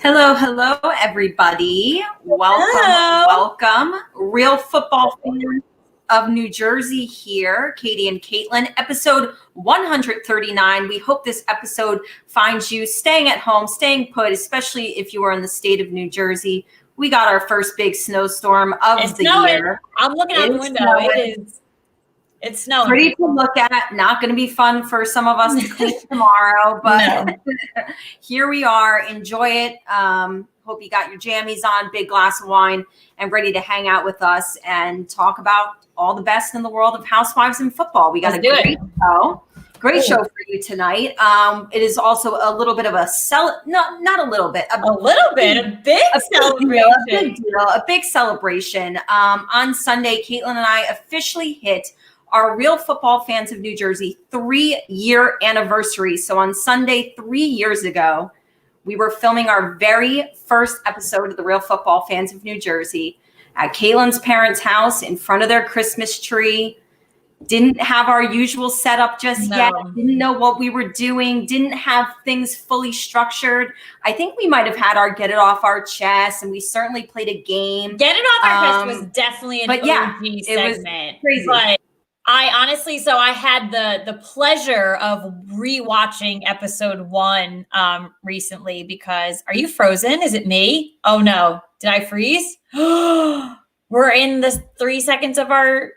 Hello, everybody. Welcome. Real football fans of New Jersey here, Katie and Caitlin, episode 139. We hope this episode finds you staying at home, staying put, especially if you are in the state of New Jersey. We got our first big snowstorm of the year. I'm looking out the window. It's snowing. Pretty to look at. Not going to be fun for some of us to clean tomorrow, but no. Here we are. Enjoy it. Hope you got your jammies on, big glass of wine, and ready to hang out with us and talk about all the best in the world of housewives and football. We got a great show for you tonight. It is also a little bit of a not a little bit, a big celebration. On Sunday, Caitlin and I officially hit our Real Football Fans of New Jersey 3-year anniversary. So on Sunday, 3 years ago, we were filming our very first episode of the Real Football Fans of New Jersey at Caitlin's parents' house in front of their Christmas tree. Didn't have our usual setup just yet. Didn't know what we were doing. Didn't have things fully structured. I think we might have had our get it off our chest, and we certainly played a game. Get it off our chest was definitely an OG segment. It was crazy. But I honestly, I had the pleasure of rewatching episode 1 recently because are you frozen? Is it me? Oh no. Did I freeze? We're in the 3 seconds of I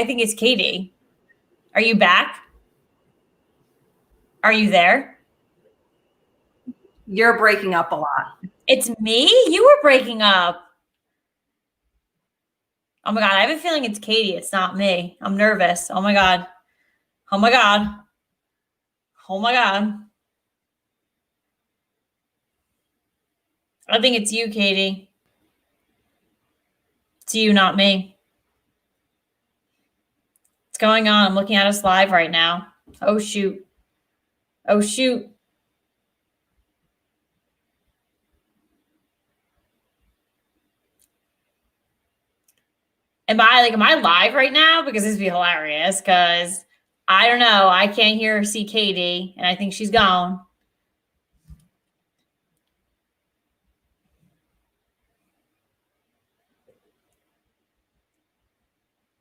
think it's Katie. Are you back? Are you there? You're breaking up a lot. It's me? You were breaking up. Oh my God, I have a feeling it's Katie. It's not me. I'm nervous. Oh my God. Oh my God. Oh my God. I think it's you, Katie. It's you, not me. What's going on? I'm looking at us live right now. Oh, shoot. Oh, shoot. Am I live right now? Because this would be hilarious because I don't know. I can't hear or see Katie, and I think she's gone.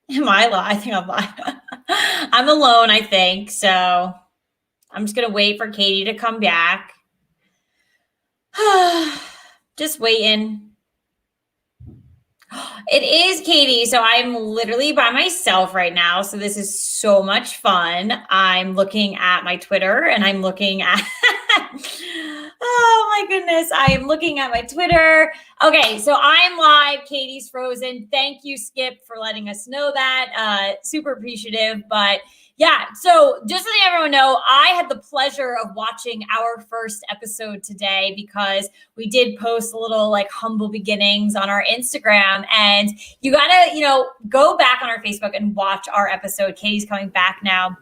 Am I live? I think I'm live. I'm alone, I think. So I'm just going to wait for Katie to come back. Just waiting. It is Katie. So I'm literally by myself right now. So this is so much fun. I'm looking at my Twitter and I'm looking at, oh my goodness. I am looking at my Twitter. Okay. So I'm live. Katie's frozen. Thank you, Skip, for letting us know that. Super appreciative, but yeah, so just to let everyone know, I had the pleasure of watching our first episode today because we did post a little humble beginnings on our Instagram, and you gotta, go back on our Facebook and watch our episode. Katie's coming back now.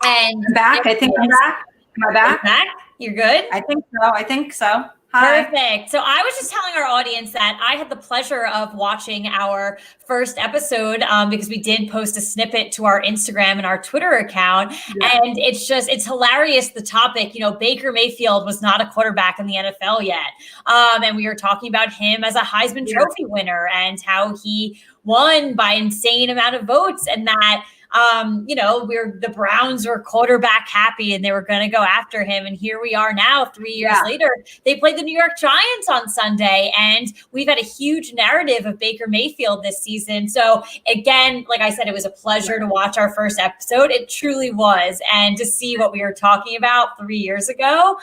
And I'm back. I think I'm back. Am I back? Back? You're good? I think so. Hi. Perfect. So I was just telling our audience that I had the pleasure of watching our first episode because we did post a snippet to our Instagram and our Twitter account. Yeah. And it's hilarious. The topic, Baker Mayfield was not a quarterback in the NFL yet. And we were talking about him as a Heisman Trophy winner and how he won by insane amount of votes, and that the Browns were quarterback happy and they were going to go after him. And here we are now, 3 years later. They played the New York Giants on Sunday, and we've had a huge narrative of Baker Mayfield this season. So again, like I said, it was a pleasure to watch our first episode. It truly was. And to see what we were talking about 3 years ago.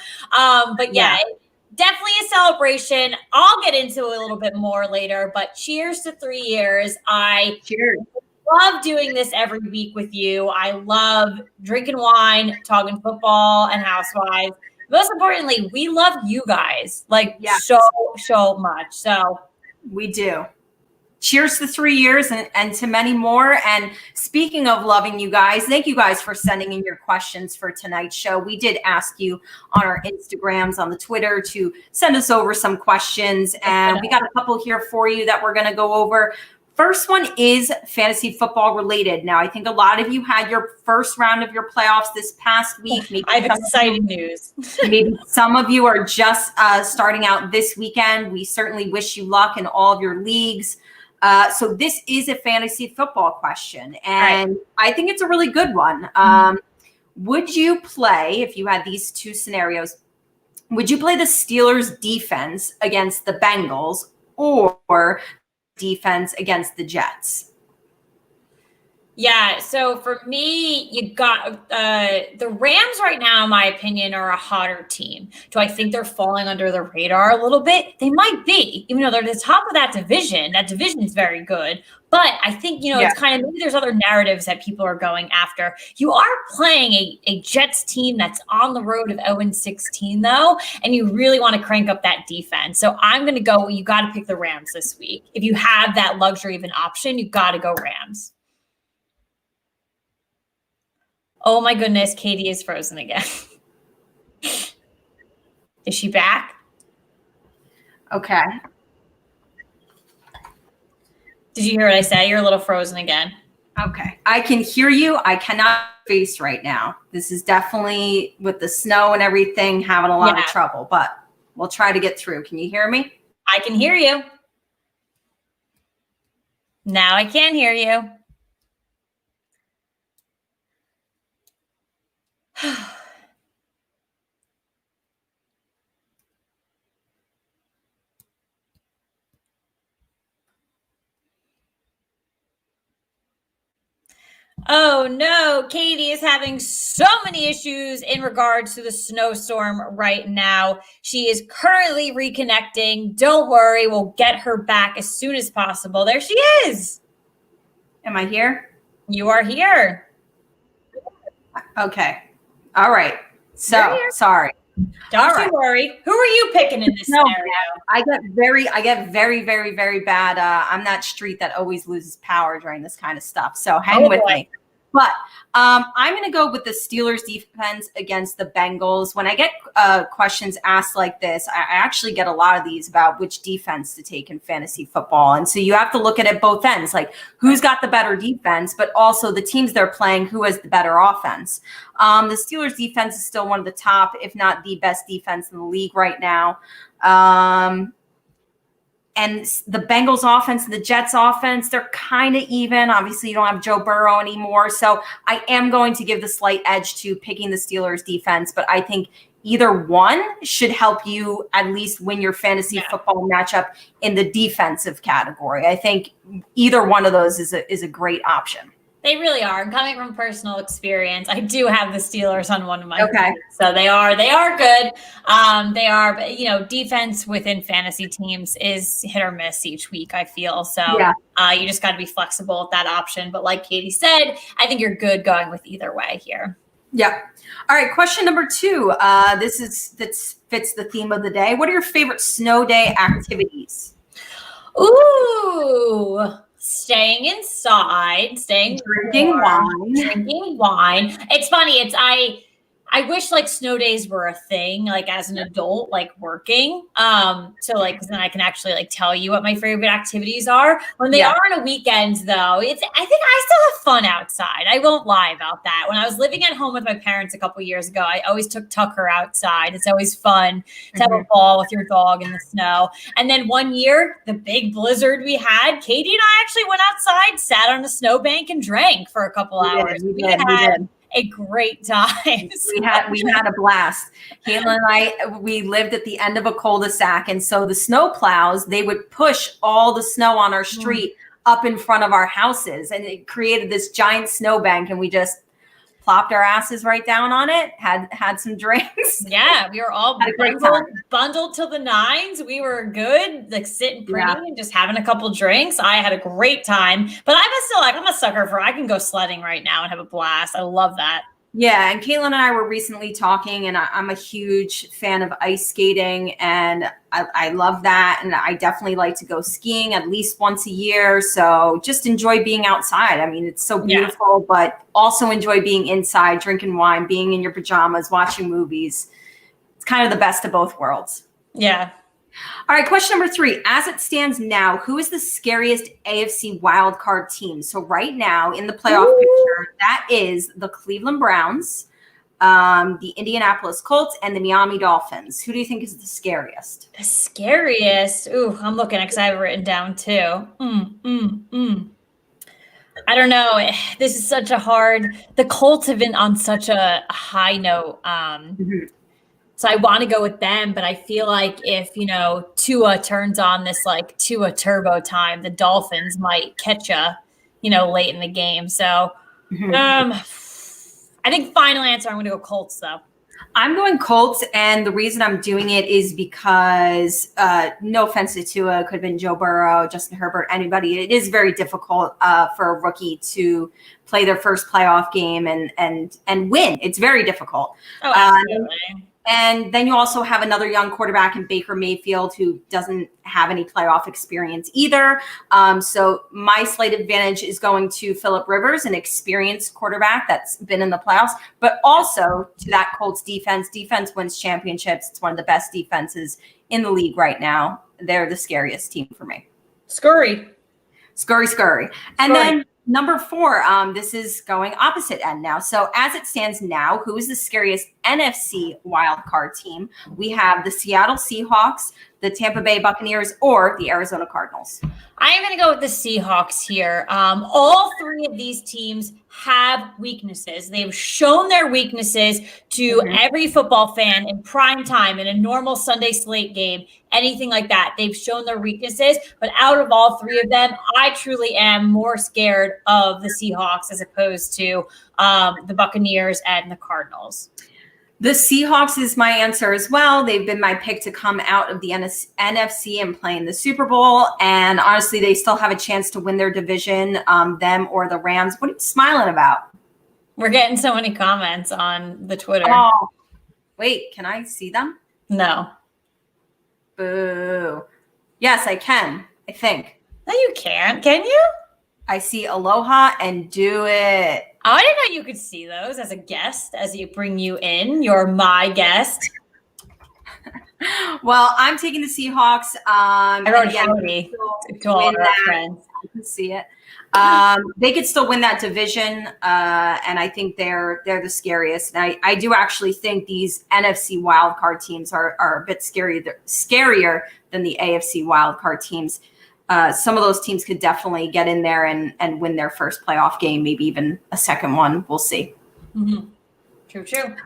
Definitely a celebration. I'll get into it a little bit more later, but cheers to 3 years. Cheers. Love doing this every week with you. I love drinking wine, talking football and housewives. Most importantly, we love you guys so much. So we do. Cheers to 3 years and to many more. And speaking of loving you guys, thank you guys for sending in your questions for tonight's show. We did ask you on our Instagrams, on the Twitter, to send us over some questions. And we got a couple here for you that we're going to go over. first one is fantasy football related. Now, I think a lot of you had your first round of your playoffs this past week. Maybe I have exciting news. Maybe some of you are just starting out this weekend. We certainly wish you luck in all of your leagues. So this is a fantasy football question, and I think it's a really good one. Would you play, if you had these two scenarios, would you play the Steelers defense against the Bengals or defense against the Jets? Yeah, so for me, you got the Rams right now, in my opinion, are a hotter team. Do I think they're falling under the radar a little bit? They might be, even though they're the top of that division. That division is very good. But I think, it's kind of, maybe there's other narratives that people are going after. You are playing a Jets team that's on the road of 0-16, though, and you really want to crank up that defense. So I'm going to go, you got to pick the Rams this week. If you have that luxury of an option, you got to go Rams. Oh my goodness, Katie is frozen again. Is she back? Okay. Did you hear what I say? You're a little frozen again. Okay. I can hear you. I cannot face right now. This is definitely, with the snow and everything, having a lot of trouble, but we'll try to get through. Can you hear me? I can hear you. Now I can hear you. Oh no, Katie is having so many issues in regards to the snowstorm right now. She is currently reconnecting. Don't worry, we'll get her back as soon as possible. There she is. Am I here? You are here. Okay. All right. So sorry. Don't worry. Who are you picking in this scenario? I get very, very, very bad. I'm that street that always loses power during this kind of stuff. So hang with me. But I'm going to go with the Steelers defense against the Bengals. When I get questions asked like this, I actually get a lot of these about which defense to take in fantasy football. And so you have to look at it both ends, like who's got the better defense, but also the teams they're playing, who has the better offense. The Steelers defense is still one of the top, if not the best defense in the league right now. And the Bengals offense and the Jets offense, they're kind of even. Obviously, you don't have Joe Burrow anymore. So I am going to give the slight edge to picking the Steelers defense. But I think either one should help you at least win your fantasy football matchup in the defensive category. I think either one of those is a great option. They really are. Coming from personal experience, I do have the Steelers on one of my teams, so they are good. They are, but defense within fantasy teams is hit or miss each week, I feel. So you just got to be flexible with that option. But like Katie said, I think you're good going with either way here. Yeah. All right. Question number 2. This fits the theme of the day. What are your favorite snow day activities? Ooh. Staying inside, drinking wine. It's funny. I wish like snow days were a thing, like as an adult, like working. So like, 'cause then I can actually like tell you what my favorite activities are. When they are on a weekend though, I think I still have fun outside. I won't lie about that. When I was living at home with my parents a couple years ago, I always took Tucker outside. It's always fun to have a ball with your dog in the snow. And then one year, the big blizzard we had, Katie and I actually went outside, sat on a snowbank and drank for a couple hours. We had a great time. We had a blast. Caitlin and I, we lived at the end of a cul-de-sac, and so the snow plows, they would push all the snow on our street up in front of our houses, and it created this giant snowbank, and we just plopped our asses right down on it, had some drinks. Yeah, we were all bundled till the nines. We were good, like sitting pretty and just having a couple drinks. I had a great time, but I'm a sucker for, I can go sledding right now and have a blast. I love that. Yeah, and Caitlin and I were recently talking, and I'm a huge fan of ice skating, and I love that, and I definitely like to go skiing at least once a year, so just enjoy being outside. I mean, it's so beautiful, but also enjoy being inside, drinking wine, being in your pajamas, watching movies. It's kind of the best of both worlds. Yeah. All right, question number 3. As it stands now, who is the scariest AFC wildcard team? So right now in the playoff picture, that is the Cleveland Browns, the Indianapolis Colts, and the Miami Dolphins. Who do you think is the scariest? The scariest? Ooh, I'm looking at because I have it written down too. I don't know. This is such a hard. The Colts have been on such a high note. So I want to go with them, but I feel like if, Tua turns on this like Tua turbo time, the Dolphins might catch late in the game. So I think final answer, I'm going to go Colts though. I'm going Colts, and the reason I'm doing it is because, no offense to Tua, it could have been Joe Burrow, Justin Herbert, anybody. It is very difficult for a rookie to play their first playoff game and win. It's very difficult. Oh, absolutely. And then you also have another young quarterback in Baker Mayfield who doesn't have any playoff experience either. So my slight advantage is going to Phillip Rivers, an experienced quarterback that's been in the playoffs, but also to that Colts defense. Defense wins championships. It's one of the best defenses in the league right now. They're the scariest team for me. Scurry. And then number 4, this is going opposite end now. So as it stands now, who is the scariest NFC wildcard team? We have the Seattle Seahawks, the Tampa Bay Buccaneers, or the Arizona Cardinals. I am going to go with the Seahawks here. All 3 of these teams have weaknesses. They've shown their weaknesses to every football fan in prime time, in a normal Sunday slate game, anything like that. They've shown their weaknesses. But out of all 3 of them, I truly am more scared of the Seahawks as opposed to the Buccaneers and the Cardinals. The Seahawks is my answer as well. They've been my pick to come out of the NFC and play in the Super Bowl. And honestly, they still have a chance to win their division, them or the Rams. What are you smiling about? We're getting so many comments on the Twitter. Oh, wait, can I see them? No. Boo. Yes, I can, I think. No, you can't. Can you? I see aloha and do it. Oh, I didn't know you could see those as a guest, as you bring you in. You're my guest. Well, I'm taking the Seahawks. I wrote howdy to all our friends. You can see it. They could still win that division, and I think they're the scariest. And I do actually think these NFC wildcard teams are a bit scarier than the AFC wildcard teams. Some of those teams could definitely get in there and win their first playoff game, maybe even a second one. We'll see. True.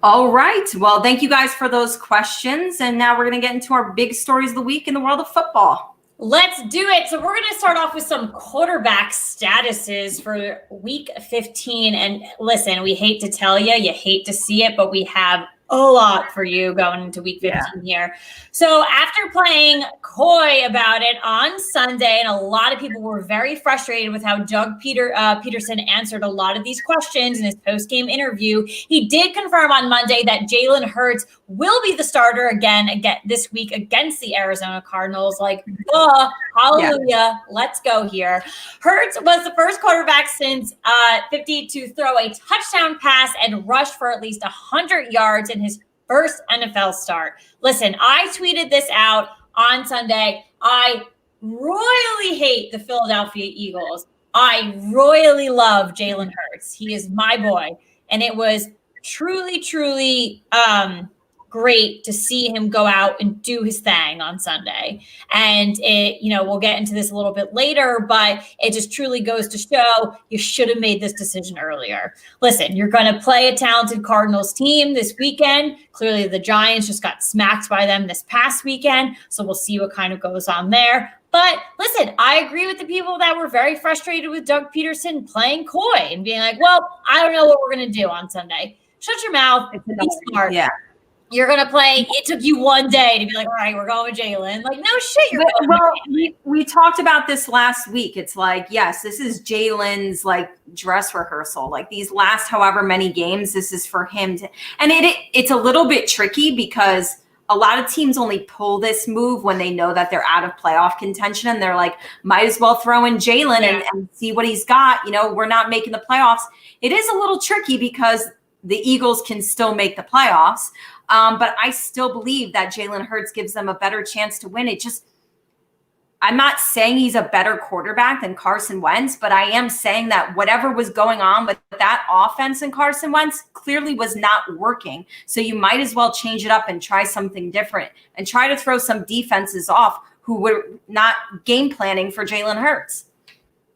All right. Well, thank you guys for those questions. And now we're going to get into our big stories of the week in the world of football. Let's do it. So we're going to start off with some quarterback statuses for week 15. And listen, we hate to tell you, you hate to see it, but we have a lot for you going into week 15 here. So after playing coy about it on Sunday, and a lot of people were very frustrated with how Doug Peterson answered a lot of these questions in his post-game interview, he did confirm on Monday that Jalen Hurts will be the starter again this week against the Arizona Cardinals. Like, hallelujah, let's go here. Hurts was the first quarterback since 50 to throw a touchdown pass and rush for at least 100 yards in his first NFL start. Listen, I tweeted this out on Sunday. I royally hate the Philadelphia Eagles. I royally love Jalen Hurts. He is my boy. And it was truly great to see him go out and do his thing on Sunday. And it, we'll get into this a little bit later, but it just truly goes to show you should have made this decision earlier. Listen, you're going to play a talented Cardinals team this weekend. Clearly the Giants just got smacked by them this past weekend. So we'll see what kind of goes on there. But listen, I agree with the people that were very frustrated with Doug Peterson playing coy and being like, well, I don't know what we're going to do on Sunday. Shut your mouth. Be smart. Yeah. You're going to play. It took you one day to be like, all right, we're going with Jalen. Like, no shit. We talked about this last week. It's like, yes, this is Jalen's like dress rehearsal. Like these last however many games, this is for him to, and it's a little bit tricky because a lot of teams only pull this move when they know that they're out of playoff contention and they're like, might as well throw in Jalen and see what he's got. We're not making the playoffs. It is a little tricky because the Eagles can still make the playoffs. But I still believe that Jalen Hurts gives them a better chance to win. I'm not saying he's a better quarterback than Carson Wentz, but I am saying that whatever was going on with that offense and Carson Wentz clearly was not working. So you might as well change it up and try something different and try to throw some defenses off who were not game planning for Jalen Hurts.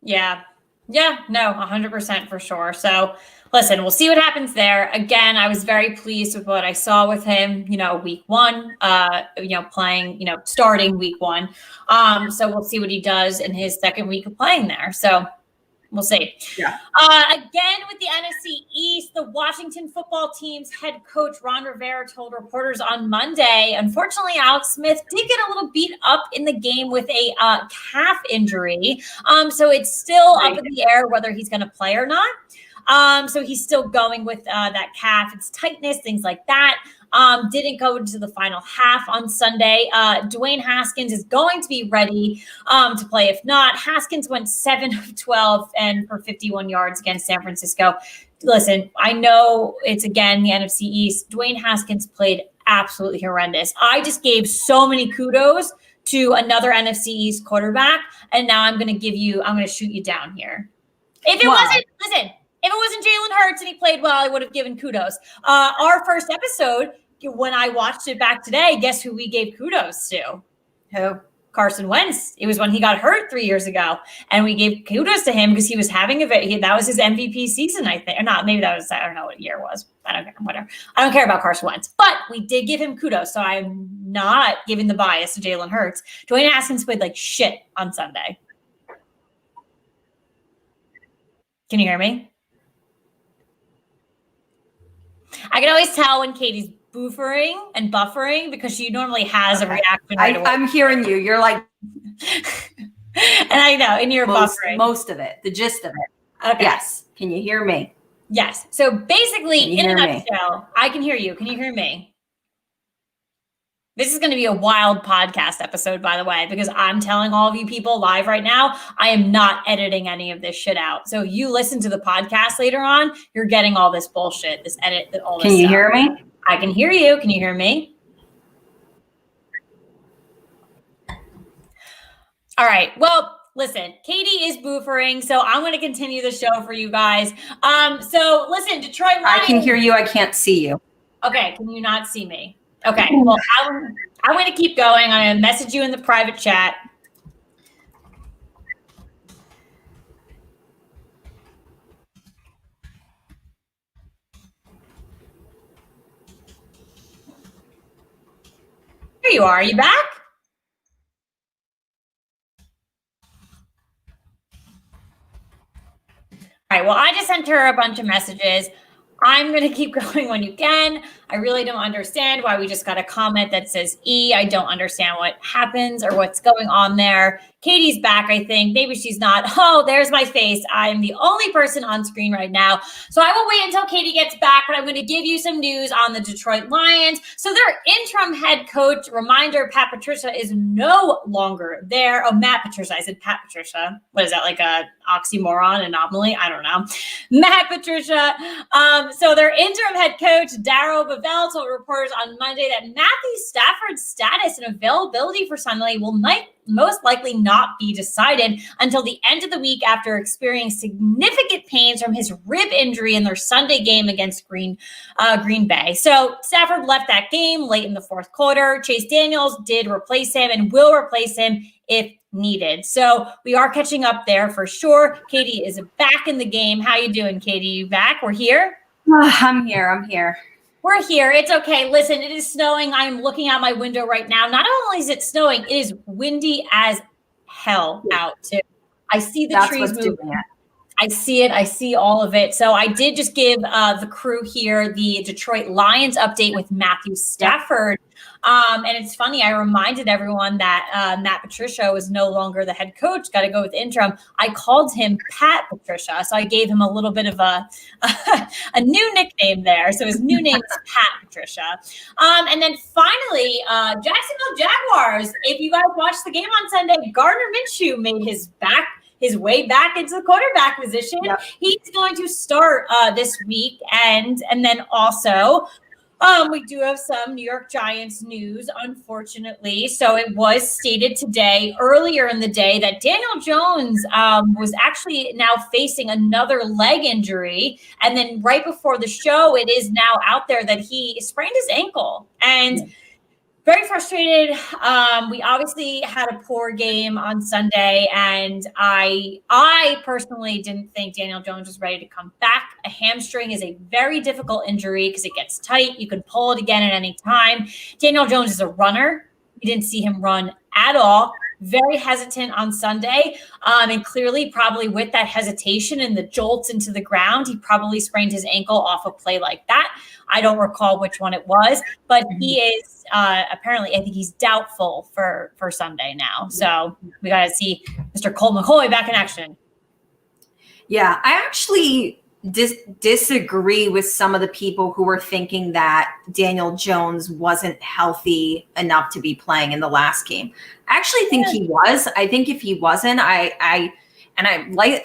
Yeah. Yeah, no, 100% for sure. So listen, we'll see what happens there. Again, I was very pleased with what I saw with him, week one, playing, starting week one. So we'll see what he does in his second week of playing there. So we'll see. Yeah. Again, with the NFC East, the Washington football team's head coach, Ron Rivera, told reporters on Monday, unfortunately, Alex Smith did get a little beat up in the game with a calf injury. So it's still up in the air whether he's going to play or not. So he's still going with that calf. It's tightness, things like that. Didn't go into the final half on Sunday. Dwayne Haskins is going to be ready to play. If not, Haskins went 7 of 12 and for 51 yards against San Francisco. Listen, I know it's, again, the NFC East. Dwayne Haskins played absolutely horrendous. I just gave so many kudos to another NFC East quarterback, and now I'm going to shoot you down here. If it wasn't Jalen Hurts and he played well, I would have given kudos. Our first episode, when I watched it back today, guess who we gave kudos to? Who? Carson Wentz. It was when he got hurt 3 years ago, and we gave kudos to him because he was having that was his MVP season, I think. Or not, maybe that was, I don't know what year it was. I don't care, whatever. I don't care about Carson Wentz, but we did give him kudos, so I'm not giving the bias to Jalen Hurts. Dwayne Haskins played like shit on Sunday. Can you hear me? I can always tell when Katie's buffering because she normally has a reaction right away. I'm hearing you. You're like, and I know, and you're buffering. Most of it, the gist of it. Okay. Yes. Can you hear me? Yes. So basically, in a me? nutshell, I can hear you. Can you hear me? This is going to be a wild podcast episode, by the way, because I'm telling all of you people live right now, I am not editing any of this shit out. So if you listen to the podcast later on, you're getting all this bullshit, this edit, all this stuff. Can you hear me? I can hear you. Can you hear me? All right. Well, listen, Katie is buffering, so I'm going to continue the show for you guys. So listen, Detroit Lions. I can hear you. I can't see you. Okay. Can you not see me? Okay, well, I'm going to keep going. I'm going to message you in the private chat. Here you are. Are you back? All right, well, I just sent her a bunch of messages. I'm going to keep going when you can. I really don't understand why we just got a comment that says E. I don't understand what happens or what's going on there. Katie's back, I think. Maybe she's not. Oh, there's my face. I'm the only person on screen right now. So I will wait until Katie gets back, but I'm going to give you some news on the Detroit Lions. So their interim head coach, reminder, Pat Patricia is no longer there. Oh, Matt Patricia. I said Pat Patricia. What is that, like a oxymoron, anomaly? I don't know. Matt Patricia. So their interim head coach, Darryl Bevell, told reporters on Monday that Matthew Stafford's status and availability for Sunday will most likely not be decided until the end of the week after experiencing significant pains from his rib injury in their Sunday game against Green Bay. So Stafford left that game late in the fourth quarter. Chase Daniels did replace him and will replace him if needed. So we are catching up there for sure. Katie is back in the game. How you doing, Katie? You back? We're here? I'm here. We're here. It's okay. Listen, it is snowing. I'm looking out my window right now. Not only is it snowing, it is windy as hell out too. I see the trees moving. I see it. I see all of it. So I did just give the crew here the Detroit Lions update with Matthew Stafford. And it's funny, I reminded everyone that Matt Patricia was no longer the head coach, got to go with interim. I called him Pat Patricia, so I gave him a little bit of a new nickname there. So his new name is Pat Patricia. And then finally, Jacksonville Jaguars. If you guys watched the game on Sunday, Gardner Minshew made his way back into the quarterback position. Yep. He's going to start this week, and then also We do have some New York Giants news, unfortunately. So it was stated today, earlier in the day, that Daniel Jones was actually now facing another leg injury. And then right before the show, it is now out there that he sprained his ankle. And very frustrated. We obviously had a poor game on Sunday, and I personally didn't think Daniel Jones was ready to come back. A hamstring is a very difficult injury because it gets tight. You can pull it again at any time. Daniel Jones is a runner. You didn't see him run at all. Very hesitant on Sunday. And clearly, probably with that hesitation and the jolts into the ground, he probably sprained his ankle off a play like that. I don't recall which one it was, but he is apparently, I think he's doubtful for Sunday now. So we got to see Mr. Colt McCoy back in action. Yeah, I actually disagree with some of the people who were thinking that Daniel Jones wasn't healthy enough to be playing in the last game. I actually think he was. I think if he wasn't, a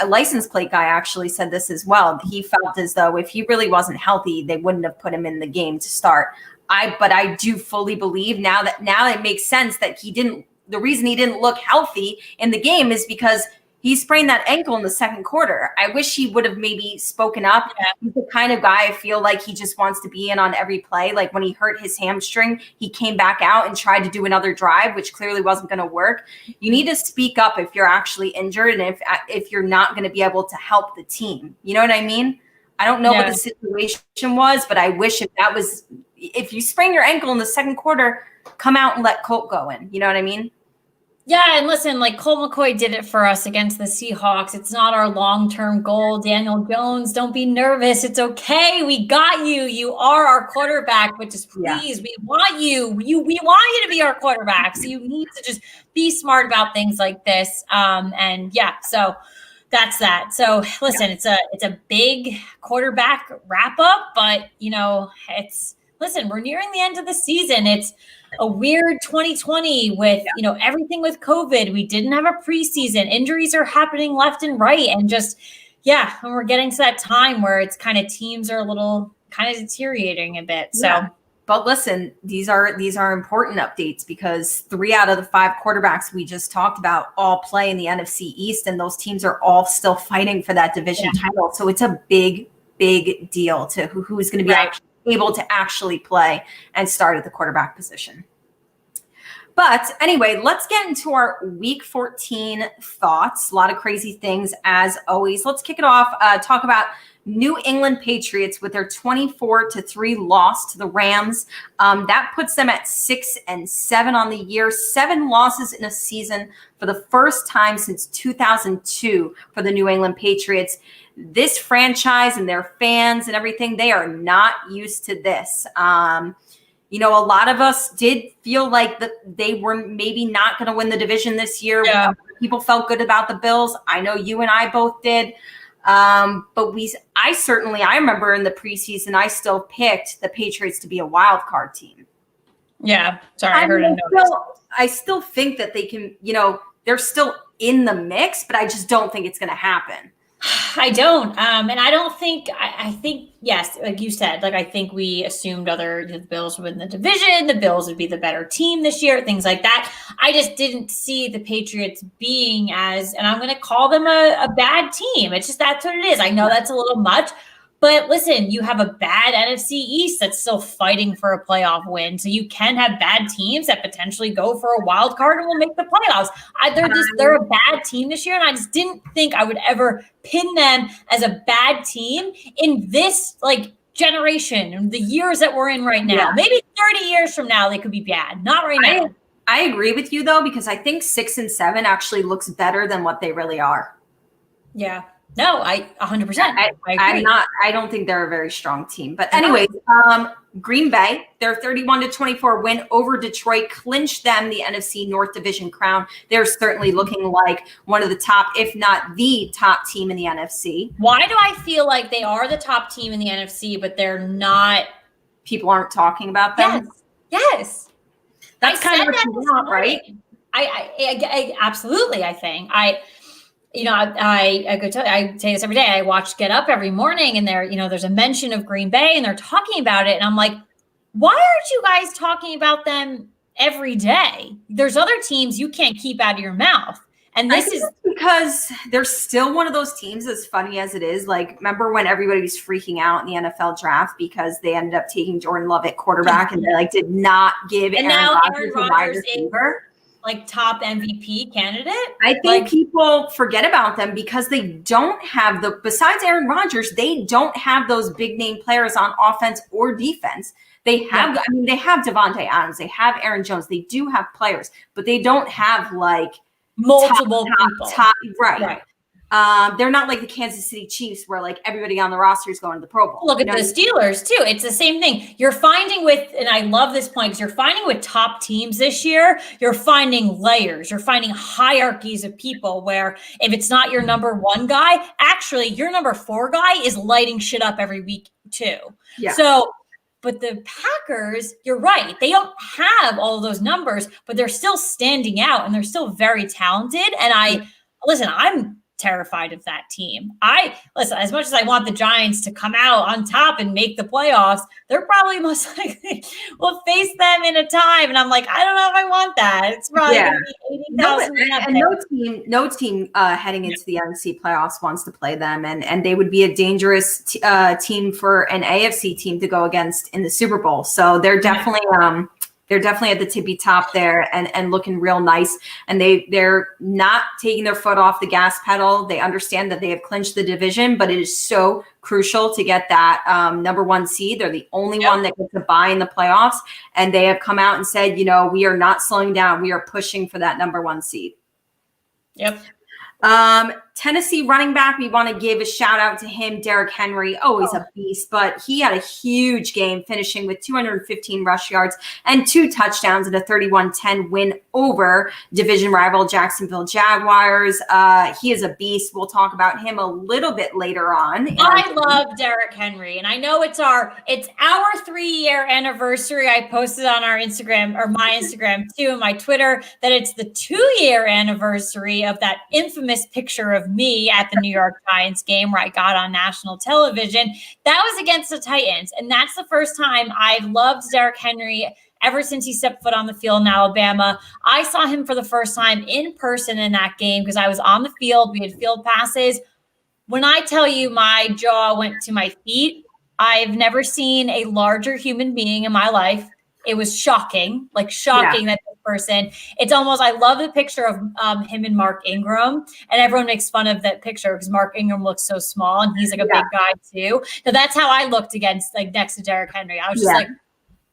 license plate guy actually said this as well. He felt as though if he really wasn't healthy, they wouldn't have put him in the game to start. But I do fully believe now it makes sense that the reason he didn't look healthy in the game is because he sprained that ankle in the second quarter. I wish he would have maybe spoken up. Yeah. He's the kind of guy I feel like he just wants to be in on every play. Like when he hurt his hamstring, he came back out and tried to do another drive, which clearly wasn't going to work. You need to speak up if you're actually injured and if you're not going to be able to help the team. You know what I mean? I don't know what the situation was, but I wish if you sprain your ankle in the second quarter, come out and let Colt go in. You know what I mean? Yeah, and listen, like Colt McCoy did it for us against the Seahawks. It's not our long-term goal. Daniel Jones, don't be nervous. It's okay. We got you. You are our quarterback, but just please, we want you. We want you to be our quarterback. So you need to just be smart about things like this. So that's that. So listen, it's a big quarterback wrap up, but we're nearing the end of the season. It's a weird 2020 with, everything with COVID. We didn't have a preseason. Injuries are happening left and right. And and we're getting to that time where it's kind of teams are a little kind of deteriorating a bit. So, but listen, these are important updates because 3 out of the 5 quarterbacks we just talked about all play in the NFC East, and those teams are all still fighting for that division title. So it's a big, big deal to who's going to be able to actually play and start at the quarterback position. But anyway, let's get into our week 14 thoughts. A lot of crazy things as always. Let's kick it off. Talk about New England Patriots with their 24-3 loss to the Rams. That puts them at 6-7 on the year, 7 losses in a season for the first time since 2002 for the New England Patriots. This franchise and their fans and everything, they are not used to this. A lot of us did feel like that they were maybe not going to win the division this year. Yeah. People felt good about the Bills. I know you and I both did. But I remember in the preseason, I still picked the Patriots to be a wild card team. Yeah. Sorry, I heard it. I still think that they can, they're still in the mix, but I just don't think it's going to happen. I don't. And I don't think, I think, yes, like you said, I think we assumed the Bills would win the division. The Bills would be the better team this year, things like that. I just didn't see the Patriots being and I'm going to call them a bad team. It's just, that's what it is. I know that's a little much. But listen, you have a bad NFC East that's still fighting for a playoff win. So you can have bad teams that potentially go for a wild card and will make the playoffs. They're a bad team this year, and I just didn't think I would ever pin them as a bad team in this generation, the years that we're in right now. Yeah. Maybe 30 years from now they could be bad. Not right now. I agree with you though, because I think 6-7 actually looks better than what they really are. Yeah. No, I 100%. I agree. I don't think they're a very strong team. But anyways, Green Bay, their 31-24 win over Detroit clinched them the NFC North Division crown. They're certainly looking like one of the top, if not the top team in the NFC. Why do I feel like they are the top team in the NFC, but they're not? People aren't talking about them? Yes. That's kind of what you want, right? I absolutely, I think. I say this every day. I watch Get Up every morning, and there's a mention of Green Bay, and they're talking about it, and I'm like, why aren't you guys talking about them every day? There's other teams you can't keep out of your mouth. And this is because they're still one of those teams, as funny as it is. Like, remember when everybody was freaking out in the NFL draft because they ended up taking Jordan Love at quarterback and they like did not give and Aaron now Rodgers Aaron a wide Rodgers is receiver? like top MVP candidate? I think people forget about them because they don't have besides Aaron Rodgers, they don't have those big name players on offense or defense. They have, I mean, they have Devontae Adams, they have Aaron Jones, they do have players, but they don't have like multiple people. Right. They're not like the Kansas City Chiefs where like everybody on the roster is going to the Pro Bowl. Look at the Steelers too. It's the same thing. You're finding with, and I love this point because you're finding with top teams this year, you're finding layers, you're finding hierarchies of people where if it's not your number one guy, actually your number 4 guy is lighting shit up every week too. Yeah. So, but the Packers, you're right. They don't have all of those numbers, but they're still standing out and they're still very talented. And I'm terrified of that team. Listen, as much as I want the Giants to come out on top and make the playoffs, they're probably most likely will face them in a time. And I'm like, I don't know if I want that. It's probably going to be 80,000. And no team heading into the NFC playoffs wants to play them. And they would be a dangerous team for an AFC team to go against in the Super Bowl. So they're definitely at the tippy top there and looking real nice. And they're not taking their foot off the gas pedal. They understand that they have clinched the division, but it is so crucial to get that number 1 seed. They're the only one that gets a bye in the playoffs. And they have come out and said, we are not slowing down. We are pushing for that number 1 seed. Yep. Tennessee running back, we want to give a shout out to him, Derrick Henry, always a beast, but he had a huge game finishing with 215 rush yards and 2 touchdowns in a 31-10 win over division rival Jacksonville Jaguars. He is a beast. We'll talk about him a little bit later on. I love Derrick Henry, and I know it's our 3-year anniversary. I posted on our Instagram, or my Instagram too, and my Twitter, that it's the 2-year anniversary of that infamous picture of me at the New York Giants game where I got on national television. That was against the Titans. And that's the first time I've loved Derrick Henry ever since he stepped foot on the field in Alabama. I saw him for the first time in person in that game because I was on the field. We had field passes. When I tell you my jaw went to my feet, I've never seen a larger human being in my life. It was shocking that this person. It's almost, I love the picture of him and Mark Ingram, and everyone makes fun of that picture because Mark Ingram looks so small and he's like a big guy too. So that's how I looked next to Derrick Henry. I was just like,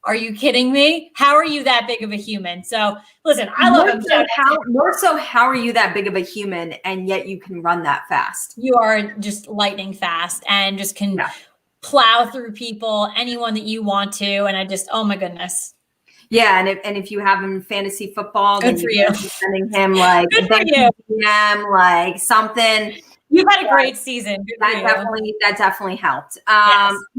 are you kidding me? How are you that big of a human? So listen, I love him. How are you that big of a human and yet you can run that fast? You are just lightning fast and just can plow through people, anyone that you want to. And I just, oh my goodness. Yeah, and if you have him in fantasy football, good then for you you. be sending him like like something. You've had a great season. That definitely helped.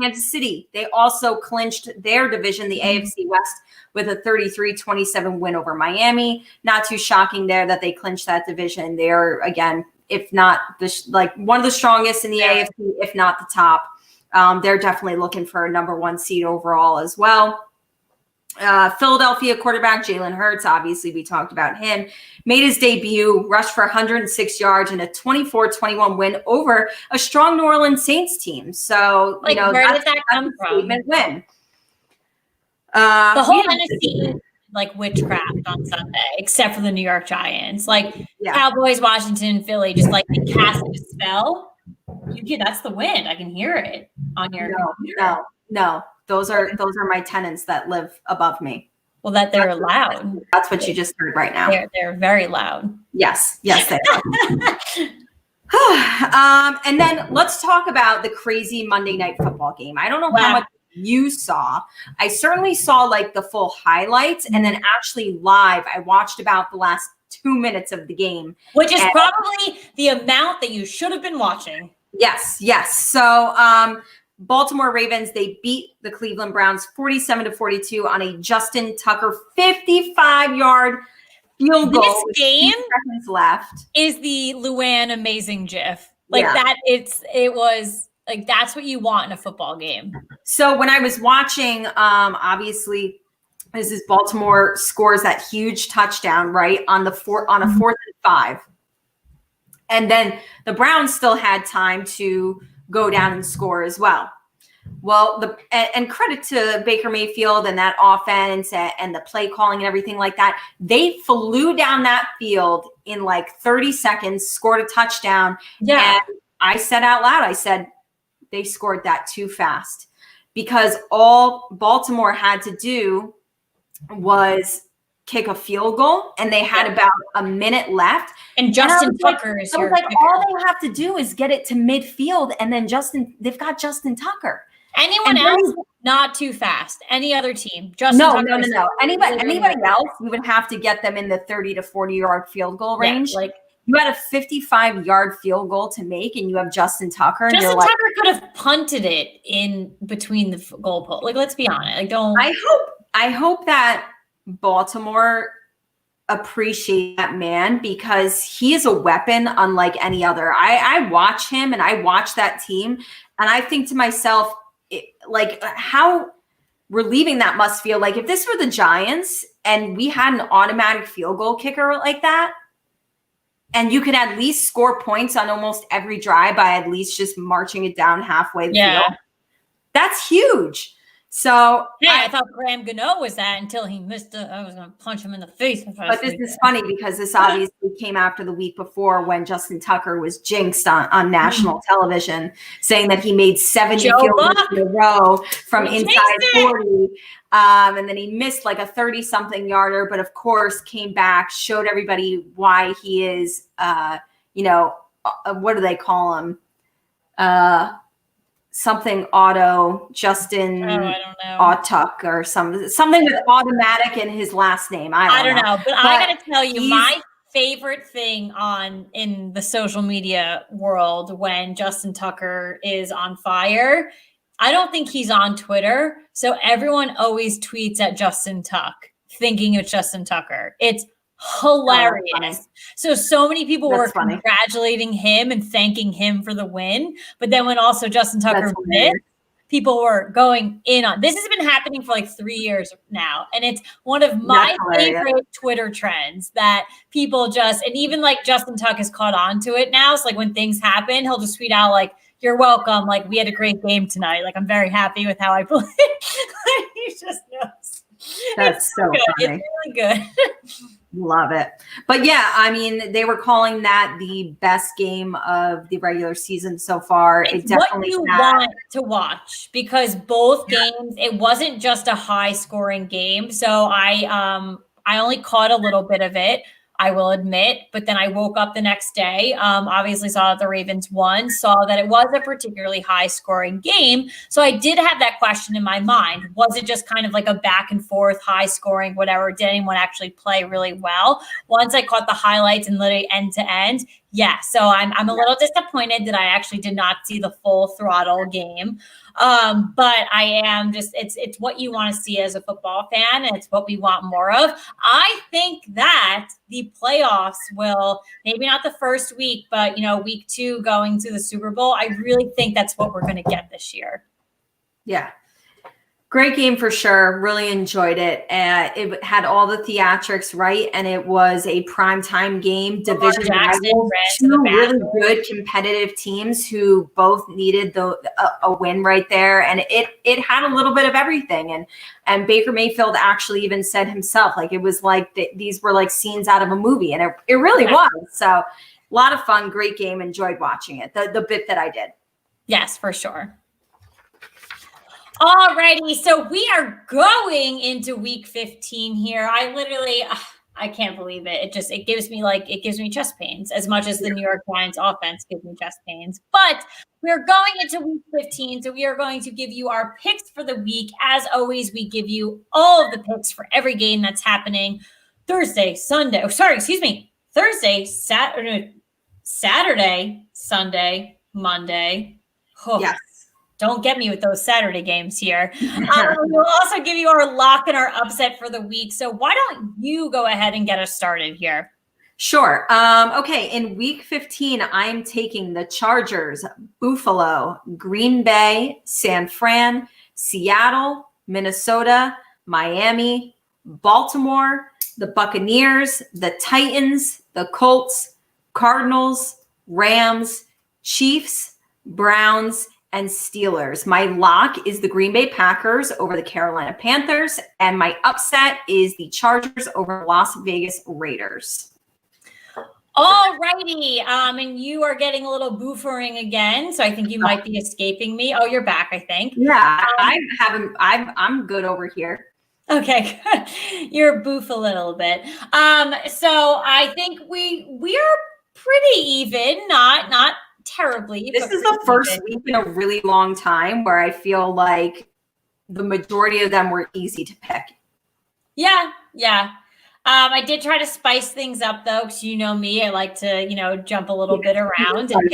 Kansas City, they also clinched their division, the AFC West, with a 33-27 win over Miami. Not too shocking there that they clinched that division. They're, again, if not one of the strongest in the AFC, if not the top. They're definitely looking for a number 1 seed overall as well. Philadelphia quarterback Jalen Hurts, obviously we talked about him, made his debut, rushed for 106 yards in a 24-21 win over a strong New Orleans Saints team. So, where did that come from? Win. The whole NFC witchcraft on Sunday, except for the New York Giants. Cowboys, Washington, Philly, just they cast a spell. That's the wind. I can hear it on your computer. No. Those are my tenants that live above me. Well, that they're loud. That's what you just heard right now. They're very loud. Yes, they are. And then let's talk about the crazy Monday Night Football game. I don't know how much you saw. I certainly saw the full highlights, and then actually live, I watched about the last 2 minutes of the game. Which is probably the amount that you should have been watching. Yes. So, Baltimore Ravens, they beat the Cleveland Browns 47-42 on a Justin Tucker 55-yard field goal. This game seconds left is the Luann amazing GIF. That it was Like that's what you want in a football game. So when I was watching, obviously, this is Baltimore scores that huge touchdown, right, on a 4th and 5. And then the Browns still had time to go down and score as well. Well, and credit to Baker Mayfield and that offense and the play calling and everything like that. They flew down that field in like 30 seconds, scored a touchdown. Yeah. And I said out loud, I said, they scored that too fast, because all Baltimore had to do was kick a field goal, and they had about a minute left. And Justin Tucker is your kicker. All they have to do is get it to midfield, and then they've got Justin Tucker. Anyone else, not too fast. Any other team. Justin Tucker. No. Anybody else, you would have to get them in the 30 to 40-yard field goal range. Yeah, like you had a 55-yard field goal to make, and you have Justin Tucker. And Justin Tucker could have punted it in between the goal post. Like, let's be honest. Like, don't. I hope that Baltimore appreciate that man, because he is a weapon unlike any other. I watch him and I watch that team, and I think to myself, like, how relieving that must feel. Like, if this were the Giants and we had an automatic field goal kicker like that, and you could at least score points on almost every drive by at least just marching it down halfway the field, that's huge. So I thought Graham Gano was that until he missed it. I was going to punch him in the face. But this is funny, because this obviously came after the week before, when Justin Tucker was jinxed on national television, saying that he made 70 field goals in a row from inside 40. And then he missed like a 30-something yarder, but of course came back, showed everybody why he is, what do they call him? Something auto, Justin I don't know. Autuck or something with automatic in his last name. I don't know. But I gotta tell you, my favorite thing in the social media world when Justin Tucker is on fire, I don't think he's on Twitter. So everyone always tweets at Justin Tuck, thinking it's Justin Tucker. It's hilarious. So many people were congratulating him and thanking him for the win. But then when also Justin Tucker missed, people were going in on this. Has been happening for like 3 years now. And it's one of my favorite Twitter trends that people just, and even like Justin Tuck has caught on to it now. So like when things happen, he'll just tweet out like, "You're welcome. Like, we had a great game tonight. Like, I'm very happy with how I played." He just knows. That's so good. Funny. It's really good. Love it. But yeah, I mean, they were calling that the best game of the regular season so far. It's what you want to watch, because both games, it wasn't just a high scoring game. So I only caught a little bit of it, I will admit, but then I woke up the next day, obviously saw that the Ravens won, saw that it was a particularly high scoring game. So I did have that question in my mind. Was it just kind of like a back and forth, high scoring, whatever? Did anyone actually play really well? Once I caught the highlights and literally end to end, yeah. So I'm a little disappointed that I actually did not see the full throttle game. But I am just, it's what you want to see as a football fan, and it's what we want more of. I think that the playoffs will, maybe not the first week, but week 2 going to the Super Bowl. I really think that's what we're going to get this year. Yeah. Great game for sure. Really enjoyed it. It had all the theatrics, right? And it was a primetime game. Division rival, 2 really good competitive teams who both needed a win right there. And it had a little bit of everything. And Baker Mayfield actually even said himself, like, it was like these were like scenes out of a movie. And it really was. So a lot of fun, great game. Enjoyed watching it. The bit that I did. Yes, for sure. Alrighty, so we are going into week 15 here. I can't believe it. It gives me chest pains as much as the New York Giants offense gives me chest pains. But we're going into week 15, so we are going to give you our picks for the week. As always, we give you all of the picks for every game that's happening Thursday, Saturday, Sunday, Monday. Oh. Yes. Don't get me with those Saturday games here. We'll also give you our lock and our upset for the week. So why don't you go ahead and get us started here? Sure. Okay. In week 15, I'm taking the Chargers, Buffalo, Green Bay, San Fran, Seattle, Minnesota, Miami, Baltimore, the Buccaneers, the Titans, the Colts, Cardinals, Rams, Chiefs, Browns, and Steelers. My lock is the Green Bay Packers over the Carolina Panthers, and my upset is the Chargers over Las Vegas Raiders. All righty. And you are getting a little boofering again, so I think you might be escaping me. Oh, you're back, I think. Yeah, I'm good over here. Okay, you're boof a little bit. So I think we're pretty even, not terribly. This is the first week in a really long time where I feel like the majority of them were easy to pick. Yeah. I did try to spice things up though, because you know me, I like to, jump a little bit around and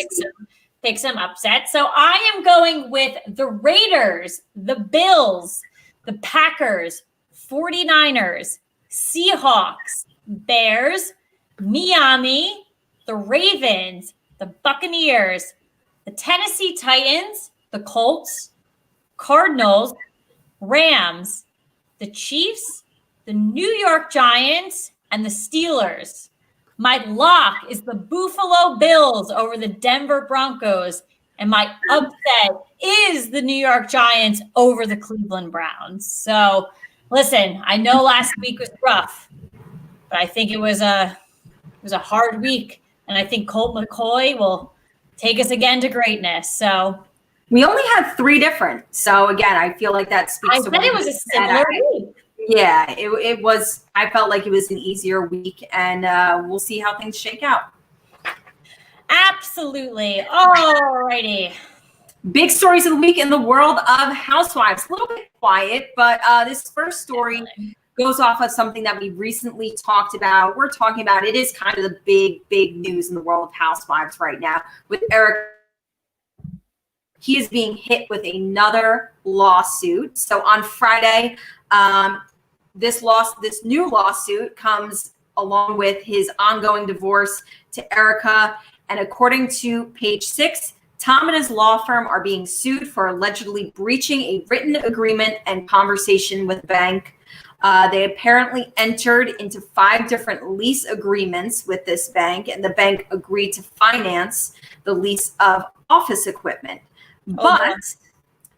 pick some upsets. So I am going with the Raiders, the Bills, the Packers, 49ers, Seahawks, Bears, Miami, the Ravens, the Buccaneers, the Tennessee Titans, the Colts, Cardinals, Rams, the Chiefs, the New York Giants, and the Steelers. My lock is the Buffalo Bills over the Denver Broncos. And my upset is the New York Giants over the Cleveland Browns. So listen, I know last week was rough, but I think it was a hard week. And I think Colt McCoy will take us again to greatness. So we only had 3 different. So again, I feel like that speaks to I said it was a similar week. Yeah, it was. I felt like it was an easier week, and we'll see how things shake out. Absolutely. All righty. Big stories of the week in the world of housewives. A little bit quiet, but this first story goes off of something that we recently talked about. We're talking about it is kind of the big news in the world of housewives right now with Eric. He is being hit with another lawsuit. So on Friday, this new lawsuit comes along with his ongoing divorce to Erica. And according to Page 6, Tom and his law firm are being sued for allegedly breaching a written agreement and conversation with the bank. They apparently entered into 5 different lease agreements with this bank, and the bank agreed to finance the lease of office equipment. But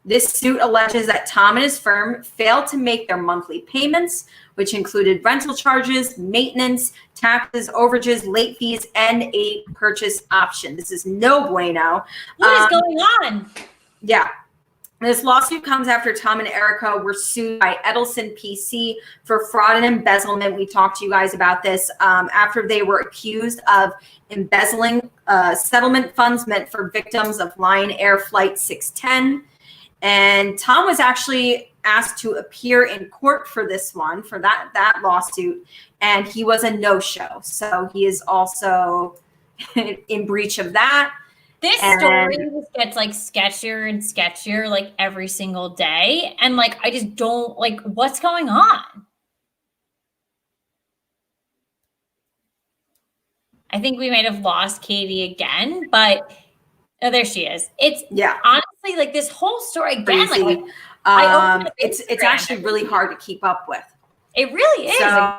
this suit alleges that Tom and his firm failed to make their monthly payments, which included rental charges, maintenance, taxes, overages, late fees, and a purchase option. This is no bueno. What is going on? Yeah. This lawsuit comes after Tom and Erica were sued by Edelson PC for fraud and embezzlement. We talked to you guys about this after they were accused of embezzling settlement funds meant for victims of Lion Air Flight 610. And Tom was actually asked to appear in court for this one, for that lawsuit, and he was a no-show. So he is also in breach of that. This story just gets like sketchier and sketchier like every single day. And like, I just don't like what's going on. I think we might have lost Katie again, but oh, there she is. It's honestly like this whole story again. Crazy. Like, it's actually really hard to keep up with. It really is. So,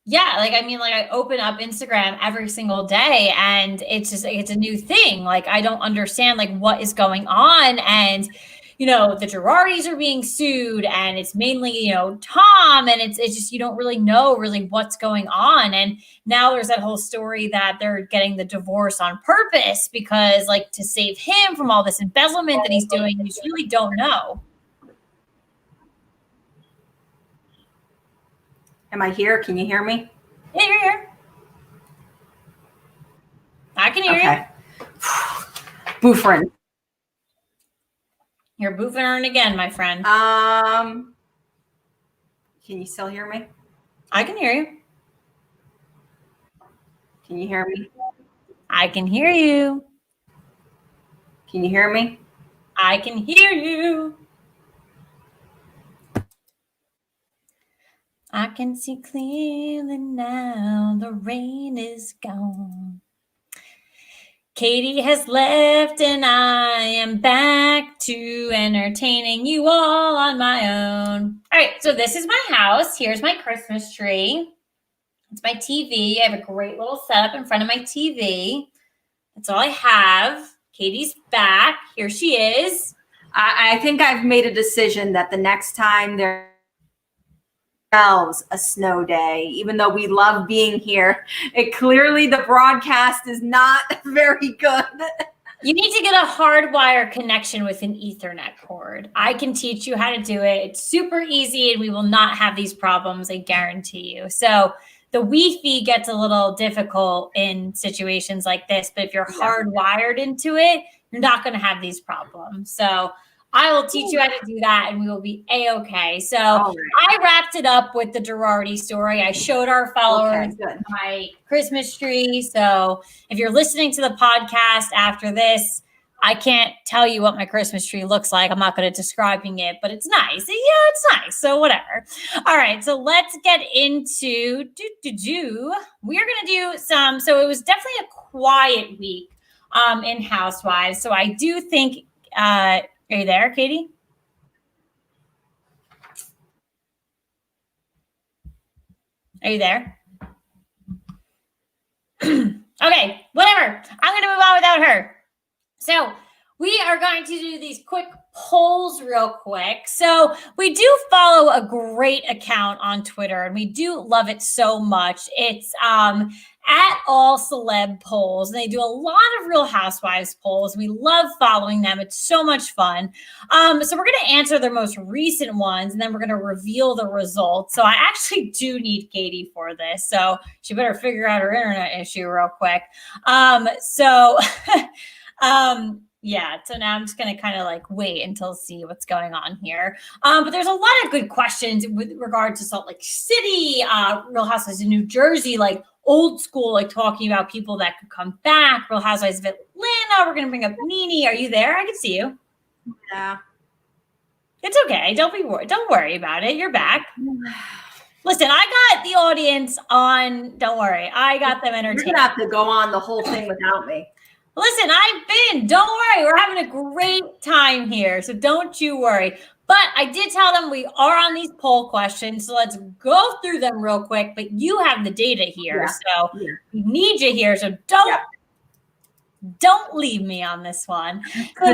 yeah, like I mean, like I open up Instagram every single day and it's just it's a new thing. Like I don't understand like what is going on. And the Girardis are being sued and it's mainly, Tom, and it's just you don't really know really what's going on. And now there's that whole story that they're getting the divorce on purpose because like to save him from all this embezzlement that he's doing, you just really don't know. Am I here? Can you hear me? Yeah, you're here. I can hear you. Boofrin. You're boofing again, my friend. Can you still hear me? I can hear you. Can you hear me? I can hear you. Can you hear me? I can hear you. can see clearly now. The rain is gone. Katie has left and I am back to entertaining you all on my own. All right, so this is my house. Here's my Christmas tree. It's my TV. I have a great little setup in front of my TV. That's all I have. Katie's back. Here she is. I think I've made a decision that the next time there's a snow day, even though we love being here, clearly the broadcast is not very good. You need to get a hardwire connection with an Ethernet cord. I can teach you how to do it. It's super easy and we will not have these problems, I guarantee you. So the Wi-Fi gets a little difficult in situations like this, but if you're hardwired into it, you're not going to have these problems. So I will teach you how to do that and we will be A-okay. So I wrapped it up with the Girardi story. I showed our followers my Christmas tree. So if you're listening to the podcast after this, I can't tell you what my Christmas tree looks like. I'm not good at describing it, but it's nice. Yeah, it's nice. So whatever. All right. So let's get into we're going to do some. So it was definitely a quiet week in Housewives. So I do think, are you there, Katie? Are you there? Okay, whatever. I'm going to move on without her. So we are going to do these quick polls real quick. So we do follow a great account on Twitter and we do love it so much. It's at All Celeb Polls, and they do a lot of Real Housewives polls. We love following them. It's so much fun. So we're going to answer their most recent ones, and then we're going to reveal the results. So I actually do need Katie for this, so she better figure out her internet issue real quick. Yeah, so now I'm just going to kind of like wait until see what's going on here. But there's a lot of good questions with regard to Salt Lake City, Real Housewives of New Jersey, like old school, like talking about people that could come back, Real Housewives of Atlanta. We're going to bring up Nene. Are you there? I can see you. Yeah. It's okay. Don't worry about it. You're back. Listen, I got the audience on. Don't worry. I got them entertained. You're going to have to go on the whole thing without me. Listen, don't worry. We're having a great time here. So don't you worry. But I did tell them we are on these poll questions. So let's go through them real quick. But you have the data here. So we need you here. So don't leave me on this one. So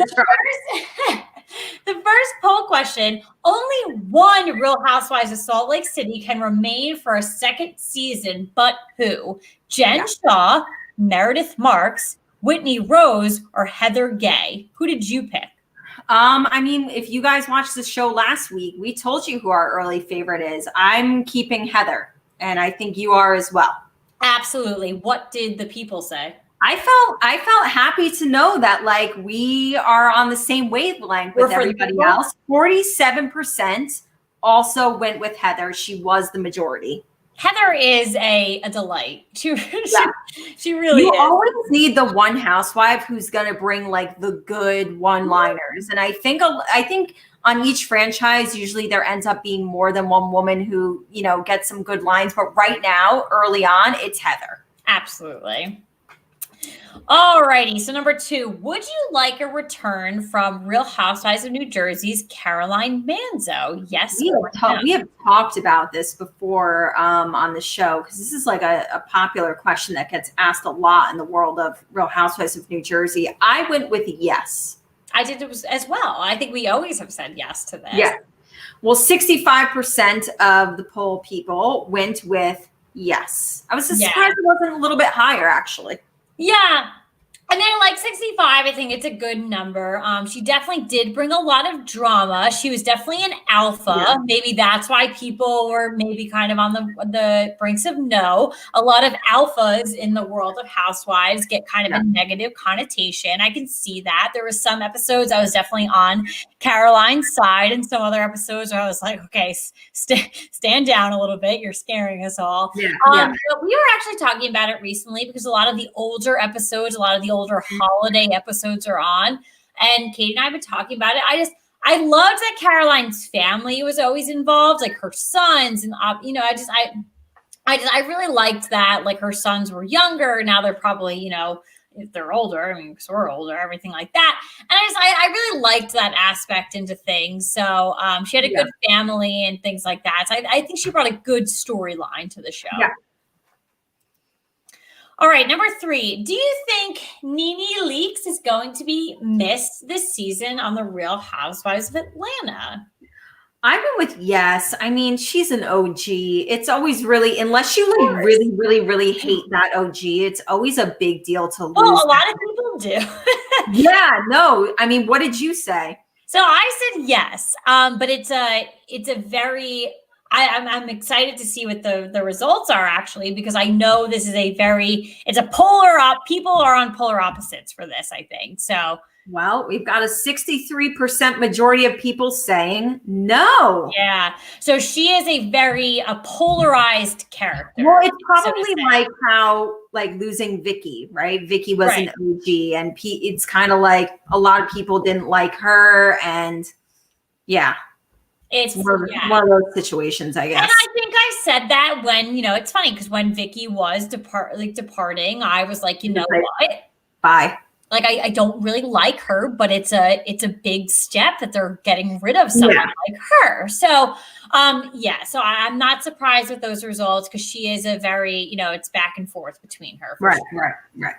the first poll question, only one Real Housewives of Salt Lake City can remain for a second season. But who? Jen Shaw, Meredith Marks, Whitney Rose, or Heather Gay? Who did you pick? I mean, if you guys watched the show last week, we told you who our early favorite is. I'm keeping Heather, and I think you are as well. Absolutely. What did the people say? I felt happy to know that like we are on the same wavelength with everybody else. 47% also went with Heather. She was the majority. Heather is a delight. She really is. You always need the one housewife who's going to bring like the good one-liners. And I think on each franchise, usually there ends up being more than one woman who, gets some good lines. But right now, early on, it's Heather. Absolutely. All righty. So number 2, would you like a return from Real Housewives of New Jersey's Caroline Manzo? Yes. We have talked about this before on the show because this is like a popular question that gets asked a lot in the world of Real Housewives of New Jersey. I went with yes. I did as well. I think we always have said yes to this. Yeah. Well, 65% of the poll people went with yes. I was surprised it wasn't a little bit higher, actually. Yeah. And then like 65, I think it's a good number. She definitely did bring a lot of drama. She was definitely an alpha. Yeah. Maybe that's why people were maybe kind of on the brinks of no. A lot of alphas in the world of Housewives get kind of a negative connotation. I can see that. There were some episodes I was definitely on Caroline's side, and some other episodes where I was like, okay, stand down a little bit. You're scaring us all. Yeah. But we were actually talking about it recently because a lot of the older episodes, a lot of the older holiday episodes are on, and Kate and I have been talking about it. I loved that Caroline's family was always involved, like her sons, and I really liked that. Like her sons were younger, now they're probably if they're older. I mean, because we're older, everything like that. And I really liked that aspect into things. So she had a good family and things like that. So I think she brought a good storyline to the show. Yeah. All right, number 3. Do you think Nene Leakes is going to be missed this season on The Real Housewives of Atlanta? I went with yes. I mean, she's an OG. It's always really, unless you like really, really, really hate that OG, it's always a big deal to lose. Well, a lot of people do. Yeah, no. I mean, what did you say? So I said yes, but it's a very. I'm excited to see what the results are actually, because I know this is it's a polar up. People are on polar opposites for this, I think. So, well, we've got a 63% majority of people saying no. Yeah. So she is a polarized character. Well, it's probably like how losing Vicky, right? Vicky was an OG, and it's kind of like a lot of people didn't like her, and yeah. It's one of those situations, I guess. And I think I said that when, it's funny because when Vicky was departing, I was like, what? Bye. Like, I don't really like her, but it's a big step that they're getting rid of someone like her. So, so I'm not surprised with those results because she is a very, it's back and forth between her. Right.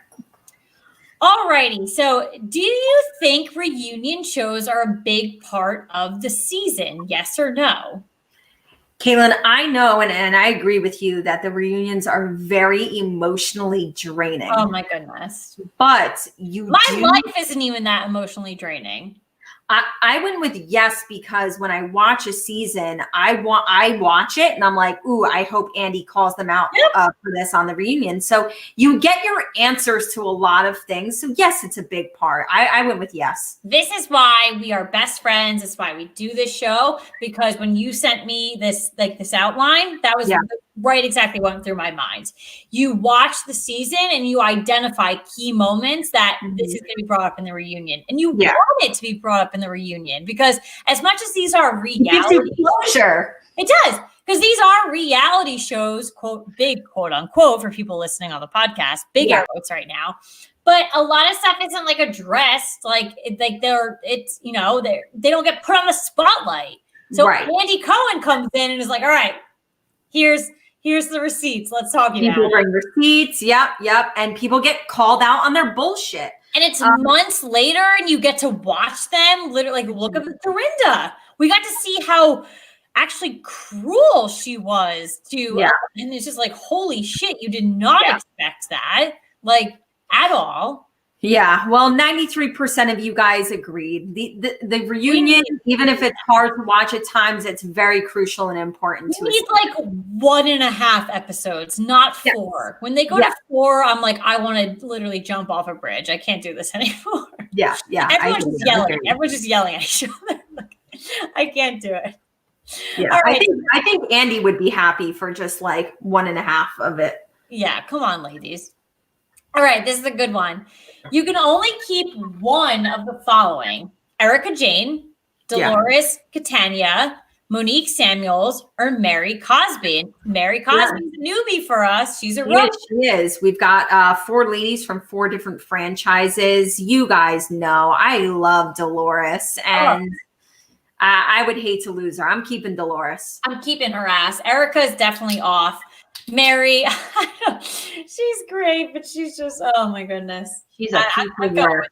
All righty. So do you think reunion shows are a big part of the season? Yes or no? Caitlin, I know, and I agree with you that the reunions are very emotionally draining. Oh my goodness. But my life isn't even that emotionally draining. I went with yes, because when I watch a season, I watch it and I'm like, ooh, I hope Andy calls them out for this on the reunion. So you get your answers to a lot of things. So yes, it's a big part. I went with yes. This is why we are best friends. It's why we do this show, because when you sent me this outline, that was right exactly what went through my mind. You watch the season and you identify key moments that this is going to be brought up in the reunion, and you want it to be brought up in the reunion, because as much as these are reality closure, it does, because these are reality shows, quote unquote, for people listening on the podcast, big air quotes right now. But a lot of stuff isn't addressed, they don't get put on the spotlight. So Andy Cohen comes in and is like, all right, here's the receipts. Let's talk about it. People bring receipts. Yep. And people get called out on their bullshit. And it's months later, and you get to watch them literally look at Dorinda. We got to see how actually cruel she was to, and it's just like, holy shit, you did not expect that, at all. Yeah, well, 93% of you guys agreed. The reunion, even if it's hard to watch at times, it's very crucial and important to us. It's 1.5 episodes, not 4. When they go to 4, I'm like, I want to literally jump off a bridge. I can't do this anymore. Yeah. Everyone's just yelling. Everyone's just yelling at each other. I can't do it. Yeah, right. I think Andy would be happy for just 1.5 of it. Yeah, come on, ladies. All right, this is a good one. You can only keep one of the following: Erica Jane, Dolores Catania, Monique Samuels, or Mary Cosby. Mary Cosby's a newbie for us. She's a rookie. She is. We've got 4 ladies from 4 different franchises. You guys know I love Dolores, and I would hate to lose her. I'm keeping Dolores. I'm keeping her ass. Erica is definitely off. Mary, she's great, but she's just, oh my goodness. She's a keeper.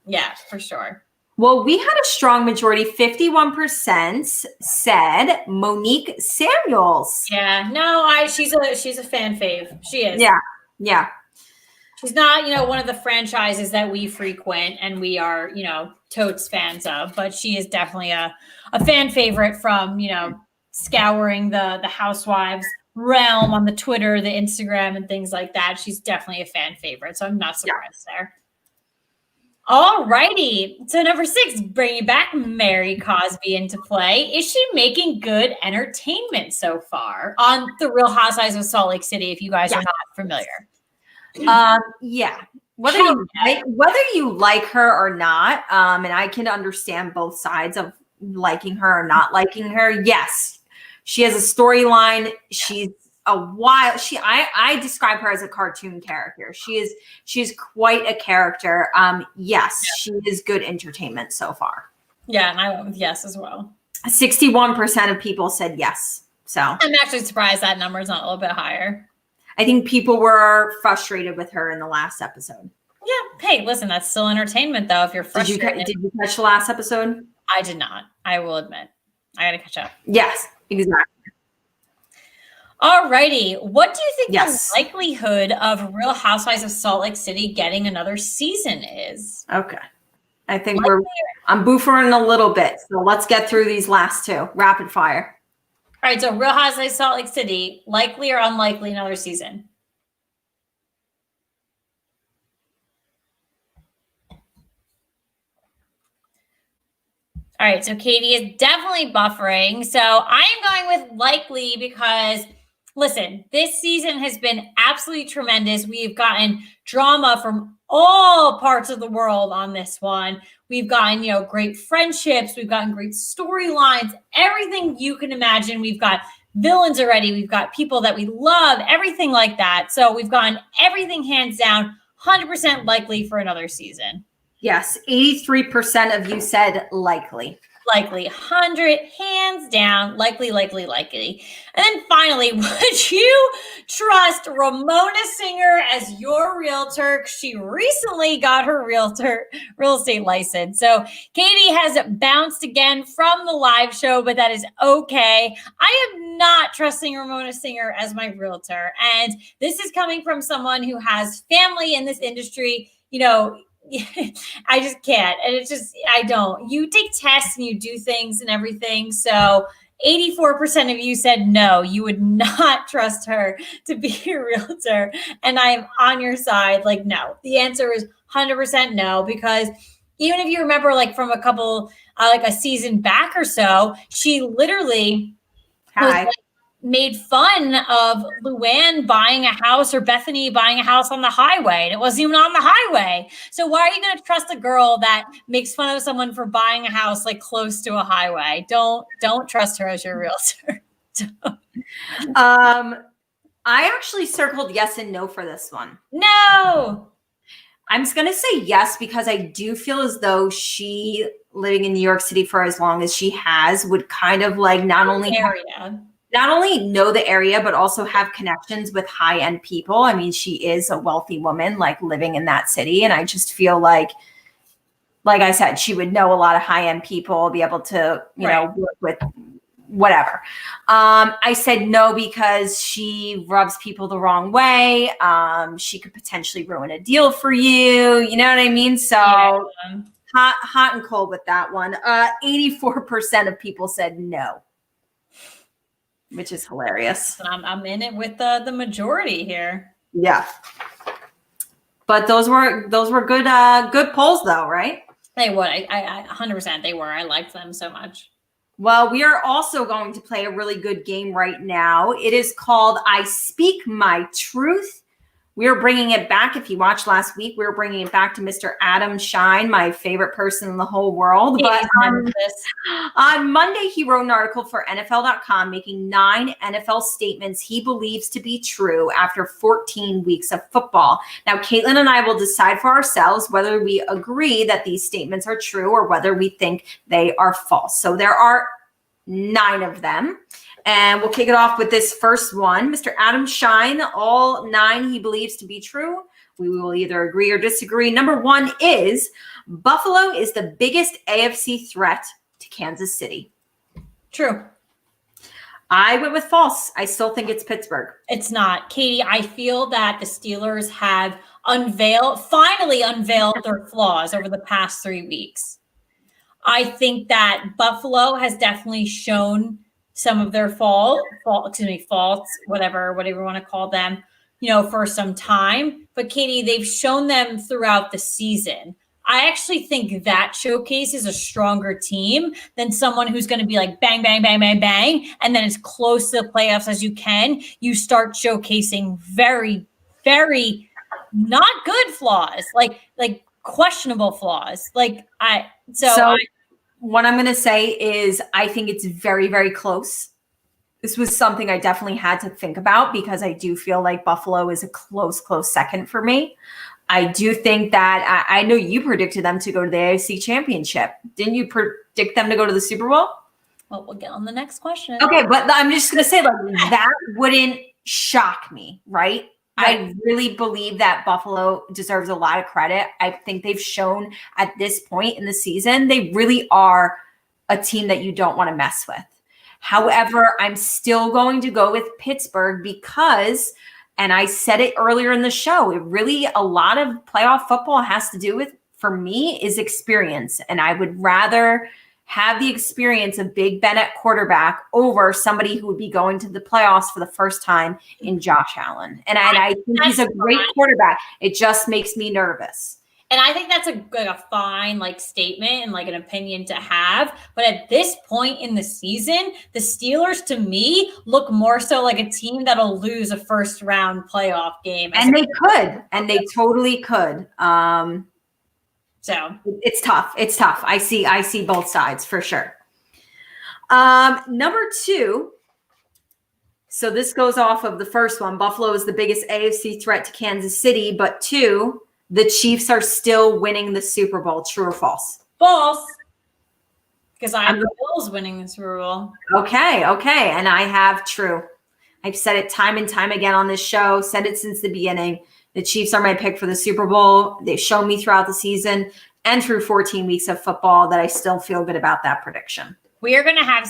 Yeah, for sure. Well, we had a strong majority. 51% said Monique Samuels. Yeah, no, she's a fan fave. She is. Yeah. She's not, one of the franchises that we frequent and we are, totes fans of, but she is definitely a fan favorite from, scouring the Housewives realm on the Twitter, the Instagram, and things like that. She's definitely a fan favorite, so I'm not surprised there. All righty. So number 6, bringing back Mary Cosby into play. Is she making good entertainment so far on The Real Housewives of Salt Lake City, if you guys are not familiar? Yeah. Whether you like her or not, and I can understand both sides of liking her or not liking her. Yes, she has a storyline. She's a wild. I describe her as a cartoon character. She's quite a character. Yes, she is good entertainment so far. Yeah, and I went with yes as well. 61% of people said yes. So I'm actually surprised that number is not a little bit higher. I think people were frustrated with her in the last episode. Yeah. Hey, listen, that's still entertainment, though. If you're frustrated, did you catch the last episode? I did not. I will admit, I got to catch up. Yes, exactly. All righty. What do you think Yes. the likelihood of Real Housewives of Salt Lake City getting another season is? Okay. I think I'm buffering a little bit. So let's get through these last two. Rapid fire. All right. So Real Housewives of Salt Lake City, likely or unlikely another season? All right. So Katie is definitely buffering. So I am going with likely because listen, this season has been absolutely tremendous. We've gotten drama from all parts of the world on this one. We've gotten, great friendships. We've gotten great storylines, everything you can imagine. We've got villains already. We've got people that we love, everything like that. So we've gotten everything hands down, 100% likely for another season. Yes, 83% of you said likely. Likely, 100 hands down, likely. And then finally, would you trust Ramona Singer as your realtor? She recently got her real estate license. So Katie has bounced again from the live show, but that is okay. I am not trusting Ramona Singer as my realtor. And this is coming from someone who has family in this industry, I just can't. And it's just, I don't. You take tests and you do things and everything. So 84% of you said no, you would not trust her to be your realtor. And I'm on your side. Like, no, the answer is 100% no, because even if you remember, like from a couple, like a season back or so, she literally made fun of Luann buying a house or Bethany buying a house on the highway. And it wasn't even on the highway. So why are you going to trust a girl that makes fun of someone for buying a house like close to a highway? Don't trust her as your realtor. I actually circled yes and no for this one. No. I'm just going to say yes, because I do feel as though she, living in New York City for as long as she has, would kind of like not only know the area, but also have connections with high-end people. I mean, she is a wealthy woman, like living in that city. And I just feel like I said, she would know a lot of high-end people, be able to, work with whatever. I said no, because she rubs people the wrong way. She could potentially ruin a deal for you. You know what I mean? So hot and cold with that one. 84% of people said no, which is hilarious. I'm in it with the majority here. Yeah. But those were good polls though, right? They would. I 100% they were. I liked them so much. Well, we are also going to play a really good game right now. It is called I Speak My Truth. We're bringing it back. If you watched last week, we were bringing it back to Mr. Adam Schein, my favorite person in the whole world. But on Monday, he wrote an article for NFL.com making 9 NFL statements he believes to be true after 14 weeks of football. Now, Caitlin and I will decide for ourselves whether we agree that these statements are true or whether we think they are false. So there are 9 of them. And we'll kick it off with this first one. Mr. Adam Schein, all 9 he believes to be true. We will either agree or disagree. Number 1 is Buffalo is the biggest AFC threat to Kansas City. True. I went with false. I still think it's Pittsburgh. It's not. Katie, I feel that the Steelers have finally unveiled their flaws over the past 3 weeks. I think that Buffalo has definitely shown some of their faults, whatever you want to call them, for some time. But Katie, they've shown them throughout the season. I actually think that showcases a stronger team than someone who's going to be like bang, bang, bang, bang, bang. And then as close to the playoffs as you can, you start showcasing very, very not good flaws, like questionable flaws. what I'm going to say is I think it's very, very close. This was something I definitely had to think about because I do feel like Buffalo is a close second for me. I do think that I know you predicted them to go to the AFC Championship. Didn't you predict them to go to the Super Bowl? Well, we'll get on the next question. Okay, but I'm just going to say like that wouldn't shock me, right? I really believe that Buffalo deserves a lot of credit. I think they've shown at this point in the season, they really are a team that you don't want to mess with. However, I'm still going to go with Pittsburgh because, and I said it earlier in the show, it really, a lot of playoff football has to do with, for me, is experience. And I would rather have the experience of Big Ben at quarterback over somebody who would be going to the playoffs for the first time in Josh Allen. And I think he's a great quarterback. It just makes me nervous. And I think that's a fine like statement and like an opinion to have. But at this point in the season, the Steelers to me look more so like a team that'll lose a first round playoff game. And they could, and they totally could. So it's tough. It's tough. I see both sides for sure. Number 2. So this goes off of the first one. Buffalo is the biggest AFC threat to Kansas City, but 2, the Chiefs are still winning the Super Bowl. True or false? False. Because I have the Bills winning the Super Bowl. Okay. And I have true. I've said it time and time again on this show, said it since the beginning. The Chiefs are my pick for the Super Bowl. They've shown me throughout the season and through 14 weeks of football that I still feel good about that prediction. We are going to have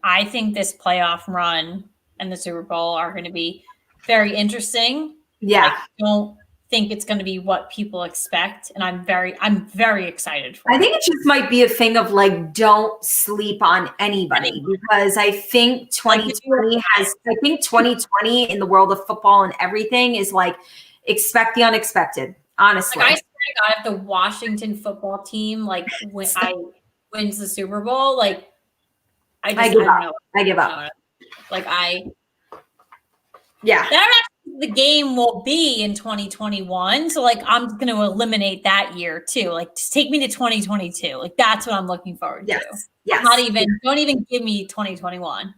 I think this playoff run and the Super Bowl are going to be very interesting. Yeah. I don't think it's going to be what people expect. And I'm very excited for it. I think it just might be a thing of like, don't sleep on anybody because I think 2020 in the world of football and everything is like, expect the unexpected, honestly. Like I swear to God, if the Washington football team wins the Super Bowl, like I don't know. I give up. That the game will be in 2021. So like I'm going to eliminate that year too. Like just take me to 2022. Like that's what I'm looking forward to. Yes. Don't even give me 2021.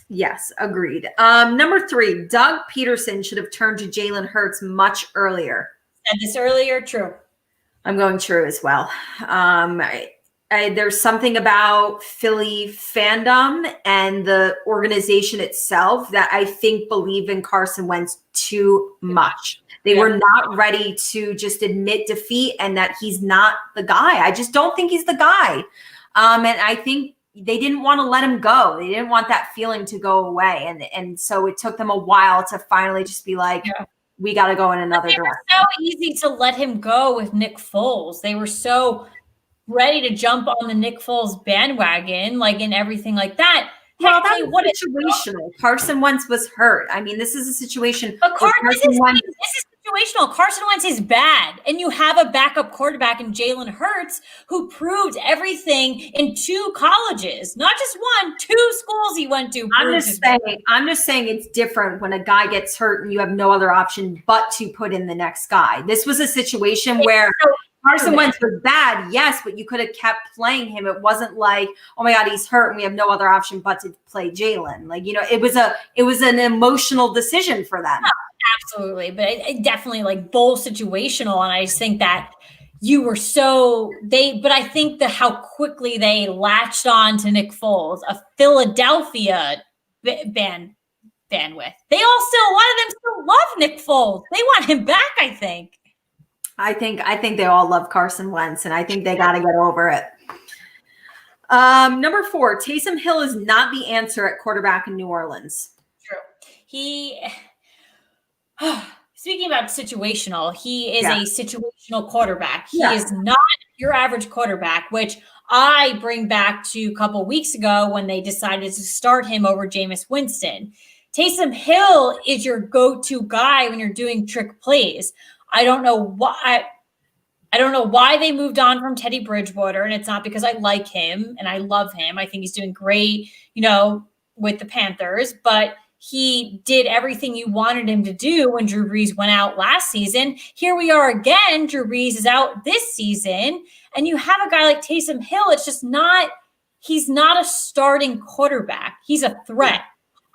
Yes, agreed. Number 3, Doug Peterson should have turned to Jalen Hurts much earlier. Said this earlier, true. I'm going true as well. There's something about Philly fandom and the organization itself that I think believe in Carson Wentz too much. They were not ready to just admit defeat and that he's not the guy. I just don't think he's the guy. And I think they didn't want to let him go. They didn't want that feeling to go away. And so it took them a while to finally just be like, we got to go in another direction. It was so easy to let him go with Nick Foles. They were so ready to jump on the Nick Foles bandwagon, like in everything like that. Well, that's situational. Carson Wentz was hurt. I mean, this is a situation. But this is situational. Carson Wentz is bad. And you have a backup quarterback in Jalen Hurts who proved everything in 2 colleges, not just 1, 2 schools he went to. I'm just saying it's different when a guy gets hurt and you have no other option but to put in the next guy. This was a situation where Carson Wentz was bad, yes, but you could have kept playing him. It wasn't like, oh my God, he's hurt and we have no other option but to play Jalen. Like, it was an emotional decision for them. Oh, absolutely. But it definitely like bowl situational. And I just think that you were but I think how quickly they latched on to Nick Foles, a Philadelphia bandwidth. A lot of them still love Nick Foles. They want him back, I think. I think they all love Carson Wentz, and I think they got to get over it. Number 4, Taysom Hill is not the answer at quarterback in New Orleans. True. Speaking about situational, he is a situational quarterback. He is not your average quarterback, which I bring back to a couple weeks ago when they decided to start him over Jameis Winston. Taysom Hill is your go-to guy when you're doing trick plays. I don't know why they moved on from Teddy Bridgewater, and it's not because I like him and I love him. I think he's doing great, with the Panthers, but he did everything you wanted him to do when Drew Brees went out last season. Here we are again. Drew Brees is out this season, and you have a guy like Taysom Hill. It's just not he's not a starting quarterback. He's a threat.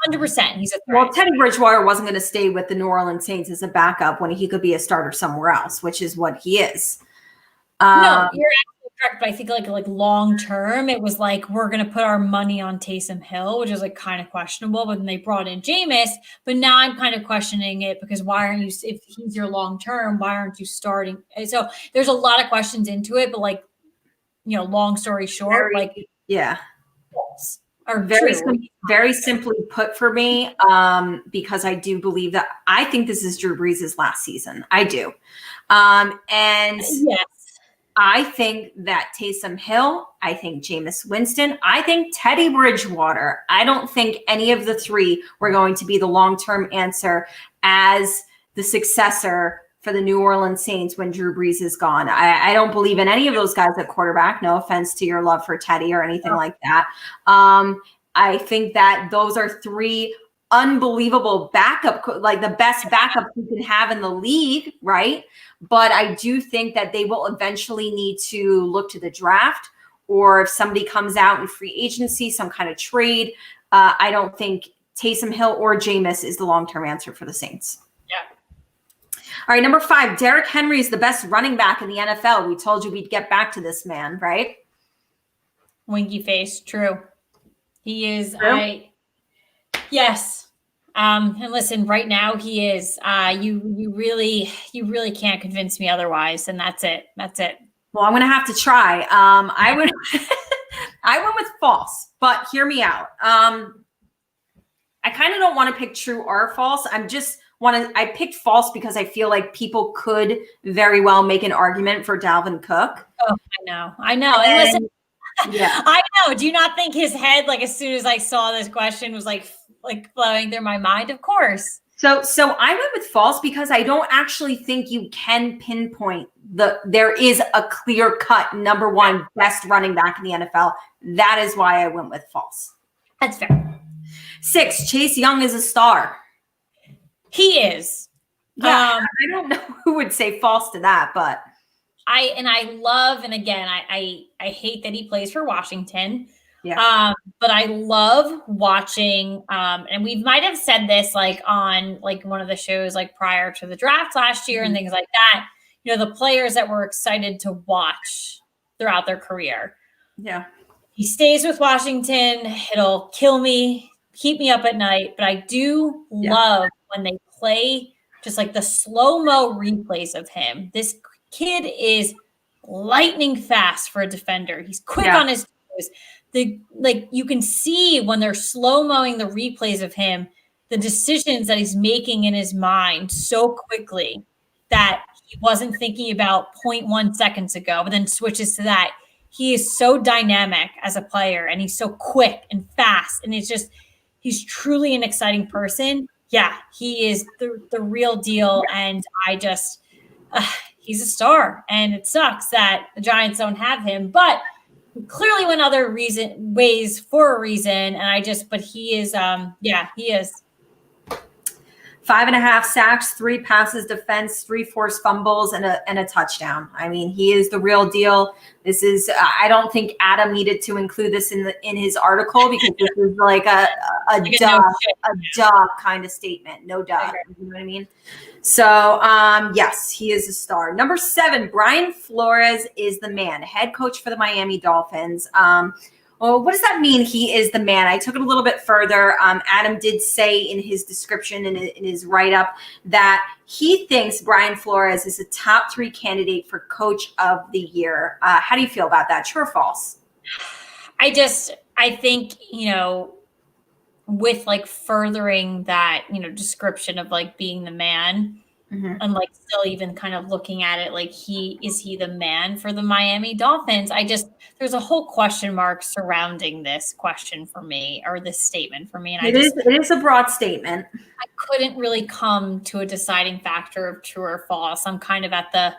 100%. He's a threat. Well, Teddy Bridgewater wasn't going to stay with the New Orleans Saints as a backup when he could be a starter somewhere else, which is what he is. No, you're absolutely correct. But I think like long term, it was like, we're going to put our money on Taysom Hill, which is like kind of questionable. But then they brought in Jameis. But now I'm kind of questioning it because why aren't you, if he's your long term, why aren't you starting? And so there's a lot of questions into it. But like, long story short, are very simply put for me, because I do believe that I think this is Drew Brees' last season. I do. And yes. I think that Taysom Hill, I think Jameis Winston, I think Teddy Bridgewater, I don't think any of the three were going to be the long-term answer as the successor for the New Orleans Saints when Drew Brees is gone. I don't believe in any of those guys at quarterback. No offense to your love for Teddy or anything like that. I think that those are three unbelievable backup, like the best backup you can have in the league, right? But I do think that they will eventually need to look to the draft, or if somebody comes out in free agency, some kind of trade. I don't think Taysom Hill or Jameis is the long-term answer for the Saints. Yeah. All right, number 5, Derrick Henry is the best running back in the NFL. We told you we'd get back to this man, right? Winky face, true. He is. True? Yes. And listen, right now he is. You really can't convince me otherwise, and that's it. That's it. Well, I'm gonna have to try. I went with false, but hear me out. I kind of don't want to pick true or false. I picked false because I feel like people could very well make an argument for Dalvin Cook. Oh, I know. And listen, I know. Do you not think his head, like as soon as I saw this question, was like flowing through my mind? Of course. So I went with false because I don't actually think you can pinpoint there is a clear cut number one best running back in the NFL. That is why I went with false. That's fair. 6, Chase Young is a star. He is. Yeah, I don't know who would say false to that, but I love, and again, I hate that he plays for Washington. Yeah. But I love watching, and we might have said this like on like one of the shows like prior to the draft last year and things like that. The players that we're excited to watch throughout their career. Yeah. He stays with Washington. It'll kill me, keep me up at night, but I do love when they play just like the slow-mo replays of him. This kid is lightning fast for a defender. He's quick on his toes. You can see when they're slow-moing the replays of him, the decisions that he's making in his mind so quickly that he wasn't thinking about 0.1 seconds ago, but then switches to that. He is so dynamic as a player, and he's so quick and fast, and he's truly an exciting person. Yeah, he is the real deal, and he's a star, and it sucks that the Giants don't have him, but clearly went other ways for a reason, but he is, he is. 5.5 sacks, 3 passes defense, 3 forced fumbles, and a touchdown. I mean, he is the real deal. This is. I don't think Adam needed to include this in his article because this is like a duh kind of statement. No duh. You know what I mean? So yes, he is a star. Number 7, Brian Flores is the man. Head coach for the Miami Dolphins. Well, what does that mean? He is the man. I took it a little bit further. Adam did say in his description and in his write-up that he thinks Brian Flores is a top 3 candidate for Coach of the Year. How do you feel about that? True or false? I think, with like furthering that, description of like being the man, and like still even kind of looking at it like is he the man for the Miami Dolphins? There's a whole question mark surrounding this question for me, or this statement for me. And it is a broad statement. I couldn't really come to a deciding factor of true or false. I'm kind of at the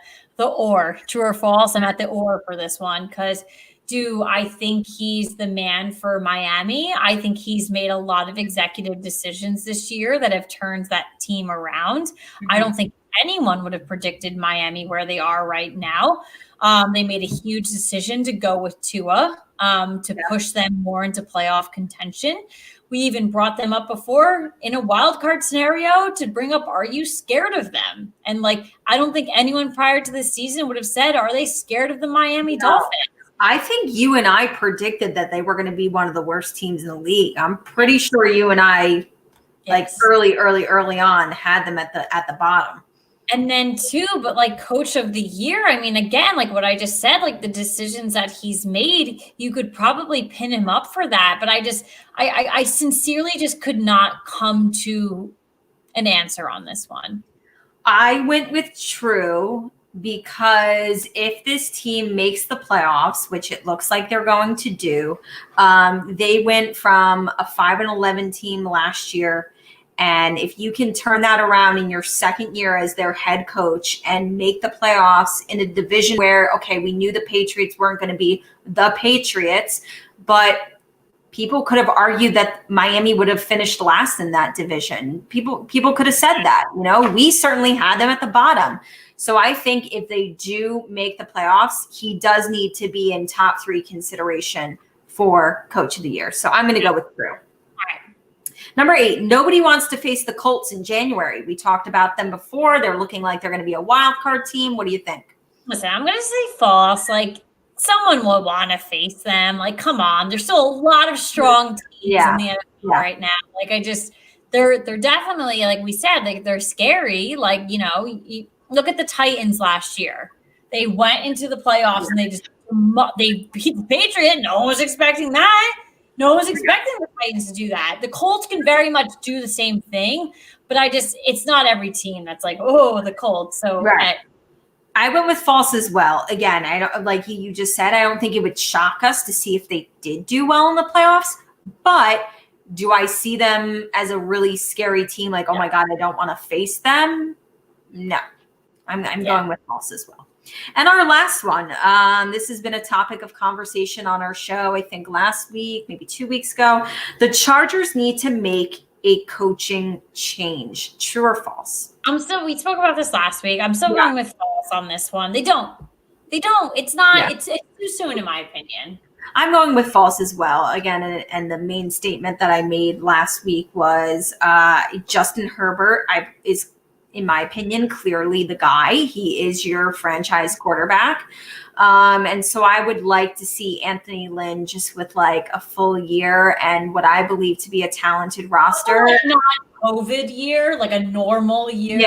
or, true or false. I'm at the or for this one, because do I think he's the man for Miami? I think he's made a lot of executive decisions this year that have turned that team around. I don't think anyone would have predicted Miami where they are right now. They made a huge decision to go with Tua to push them more into playoff contention. We even brought them up before in a wild card scenario to bring up, are you scared of them? And like, I don't think anyone prior to this season would have said, are they scared of the Miami Dolphins? I think you and I predicted that they were going to be one of the worst teams in the league. I'm pretty sure you and I, like early on, had them at the bottom. And then too, but like coach of the year, I mean, again, like what I just said, like the decisions that he's made, you could probably pin him up for that. But I sincerely just could not come to an answer on this one. I went with True because if this team makes the playoffs, which it looks like they're going to do, they went from a 5-11 team last year. And if you can turn that around in your second year as their head coach and make the playoffs in a division where, okay, we knew the Patriots weren't going to be the Patriots, but people could have argued that Miami would have finished last in that division. People could have said that, we certainly had them at the bottom. So I think if they do make the playoffs, he does need to be in top 3 consideration for coach of the year. So I'm going to go with Drew. Number 8, nobody wants to face the Colts in January. We talked about them before. They're looking like they're going to be a wild card team. What do you think? Listen, I'm going to say false. Like, someone will want to face them. Like, come on. There's still a lot of strong teams in the NFL right now. Like, they're definitely, like we said, like they're scary. Like, you look at the Titans last year. They went into the playoffs and they beat the Patriots. No one was expecting that. No one was expecting the Titans to do that. The Colts can very much do the same thing, but it's not every team that's like, oh, the Colts. So I went with false as well. Again, I don't, like you just said, I don't think it would shock us to see if they did do well in the playoffs, but do I see them as a really scary team? Like, oh my God, I don't want to face them. No, I'm going with false as well. And our last one, this has been a topic of conversation on our show, I think last week, maybe 2 weeks ago. The Chargers need to make a coaching change. True or false? We spoke about this last week. I'm still going with false on this one. They don't. It's not, it's too soon in my opinion. I'm going with false as well. Again, and the main statement that I made last week was Justin Herbert is, in my opinion, clearly the guy. He is your franchise quarterback. And so I would like to see Anthony Lynn just with like a full year and what I believe to be a talented roster. Not COVID year, like a normal year.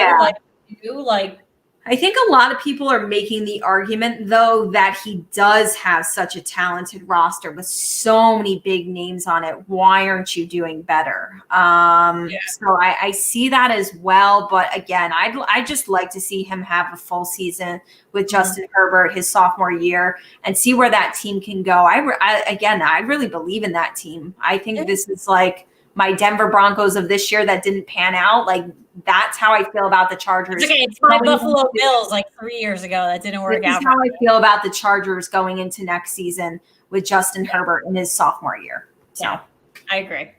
I think a lot of people are making the argument, though, that he does have such a talented roster with so many big names on it. Why aren't you doing better? So I see that as well. But again, I'd just like to see him have a full season with Justin Herbert his sophomore year and see where that team can go. I really believe in that team. I think this is like my Denver Broncos of this year that didn't pan out. Like, that's how I feel about the Chargers. It's my Buffalo Bills like 3 years ago that didn't work out. That's how I feel about the Chargers going into next season with Justin Herbert in his sophomore year. So I agree.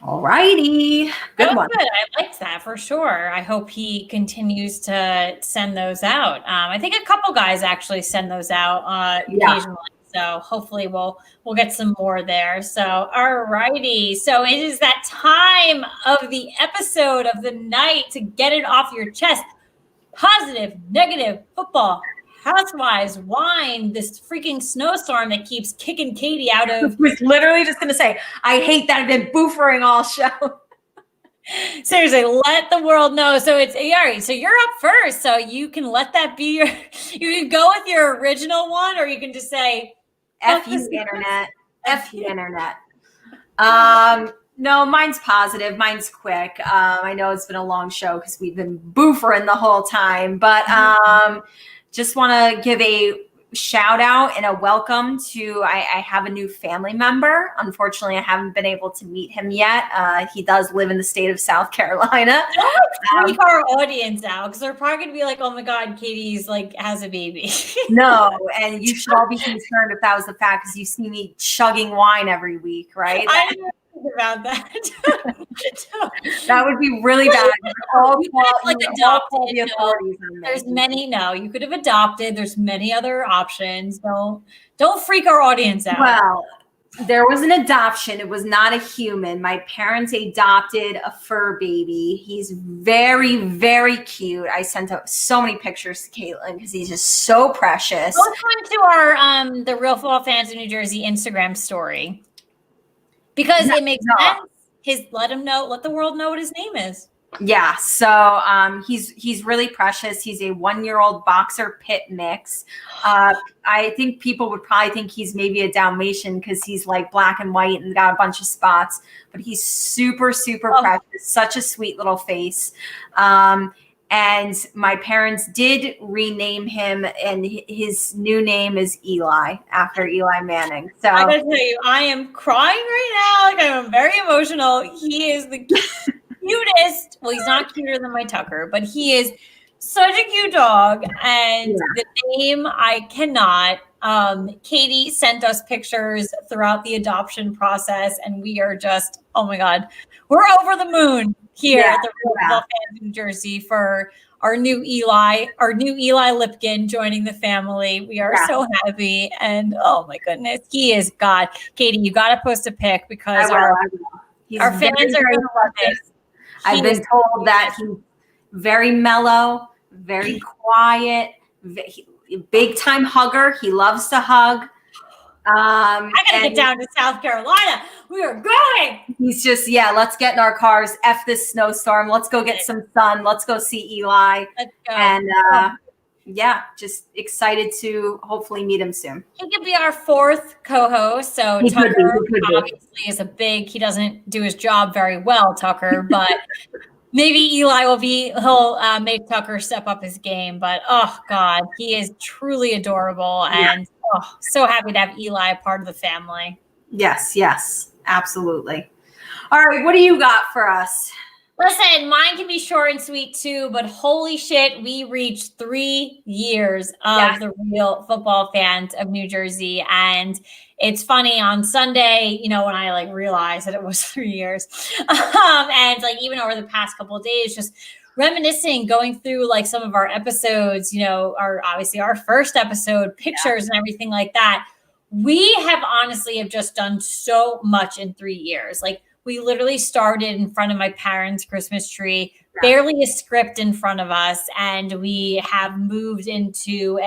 All righty. Good one. Good. I liked that for sure. I hope he continues to send those out. I think a couple guys actually send those out occasionally. So hopefully we'll get some more there. So, all righty. So it is that time of the episode of the night to get it off your chest. Positive, negative, football, housewives, wine, this freaking snowstorm that keeps kicking Katie out of. I was literally just going to say, I hate that I've been boofering all show. Seriously, let the world know. So it's Ari. So you're up first. So you can let that be you can go with your original one, or you can just say, F you, internet. F you, internet. No, mine's positive. Mine's quick. I know it's been a long show because we've been boofering the whole time, but just want to give a shout out and a welcome to, I have a new family member. Unfortunately, I haven't been able to meet him yet. He does live in the state of South Carolina. Don't freak our audience out, because they're probably going to be like, oh my God, Katie's like has a baby. No, and you should all be concerned if that was the fact, because you see me chugging wine every week, right? about that. That would be really bad. All You could have, like, adopted, the authorities on me. There's many. No, you could have adopted. There's many other options. Don't freak our audience out. Well, there was an adoption. It was not a human. My parents adopted a fur baby. He's very, very cute. I sent out so many pictures to Caitlin because he's just so precious. Go to our the Real Football Fans of New Jersey Instagram story because it makes sense. Let the world know what his name is. Yeah, so he's really precious. He's a 1-year-old boxer pit mix. I think people would probably think he's maybe a Dalmatian because he's like black and white and got a bunch of spots, but he's super, super precious. Such a sweet little face. And my parents did rename him, and his new name is Eli, after Eli Manning. So I gotta tell you, I am crying right now. Like, I'm very emotional. He is the cutest. Well, he's not cuter than my Tucker, but he is such a cute dog. And the name, I cannot. Katie sent us pictures throughout the adoption process, and we are just, oh my God, we're over the moon here at the Real Football Fans of New Jersey for our new Eli Lipkin joining the family. We are so happy. And oh my goodness, he is God. Katie, you got to post a pic because our fans are going to love it. I've been told that he's very mellow, very quiet, big time hugger. He loves to hug. I gotta get down to South Carolina. We are going. He's just, let's get in our cars. F this snowstorm. Let's go get some sun. Let's go see Eli. Let's go. And just excited to hopefully meet him soon. He could be our 4th co-host. So Tucker obviously is he doesn't do his job very well, Tucker, but maybe Eli he'll make Tucker step up his game. But oh God, he is truly adorable. And so happy to have Eli a part of the family. Yes, absolutely. All right, what do you got for us? Listen, mine can be short and sweet too, but holy shit, we reached 3 years of the Real Football Fans of New Jersey. And it's funny, on Sunday, when I realized that it was 3 years, and even over the past couple of days, just reminiscing, going through some of our episodes, our first episode, pictures and everything like that. We have just done so much in 3 years. We literally started in front of my parents' Christmas tree, barely a script in front of us. And we have moved into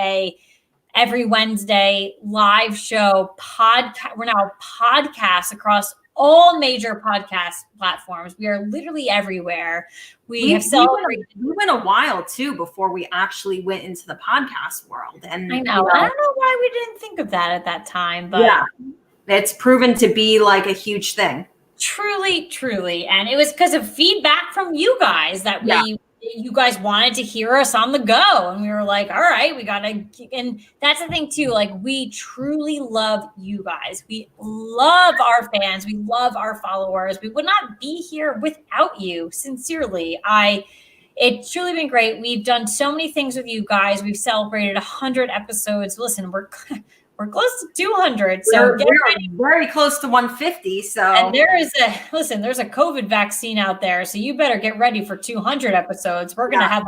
every Wednesday live show podcast. We're now podcasts across all major podcast platforms. We are literally everywhere. We have celebrated. We went a while too before we actually went into the podcast world. And I know. I don't know why we didn't think of that at that time, but it's proven to be a huge thing. Truly. And it was because of feedback from you guys that you guys wanted to hear us on the go. And we were like, all right, we got to, and that's the thing too. We truly love you guys. We love our fans. We love our followers. We would not be here without you. Sincerely. It's truly been great. We've done so many things with you guys. We've celebrated 100 episodes. Listen, we're close to 200. So we're very close to 150. So, and there's a COVID vaccine out there. So you better get ready for 200 episodes. We're going to have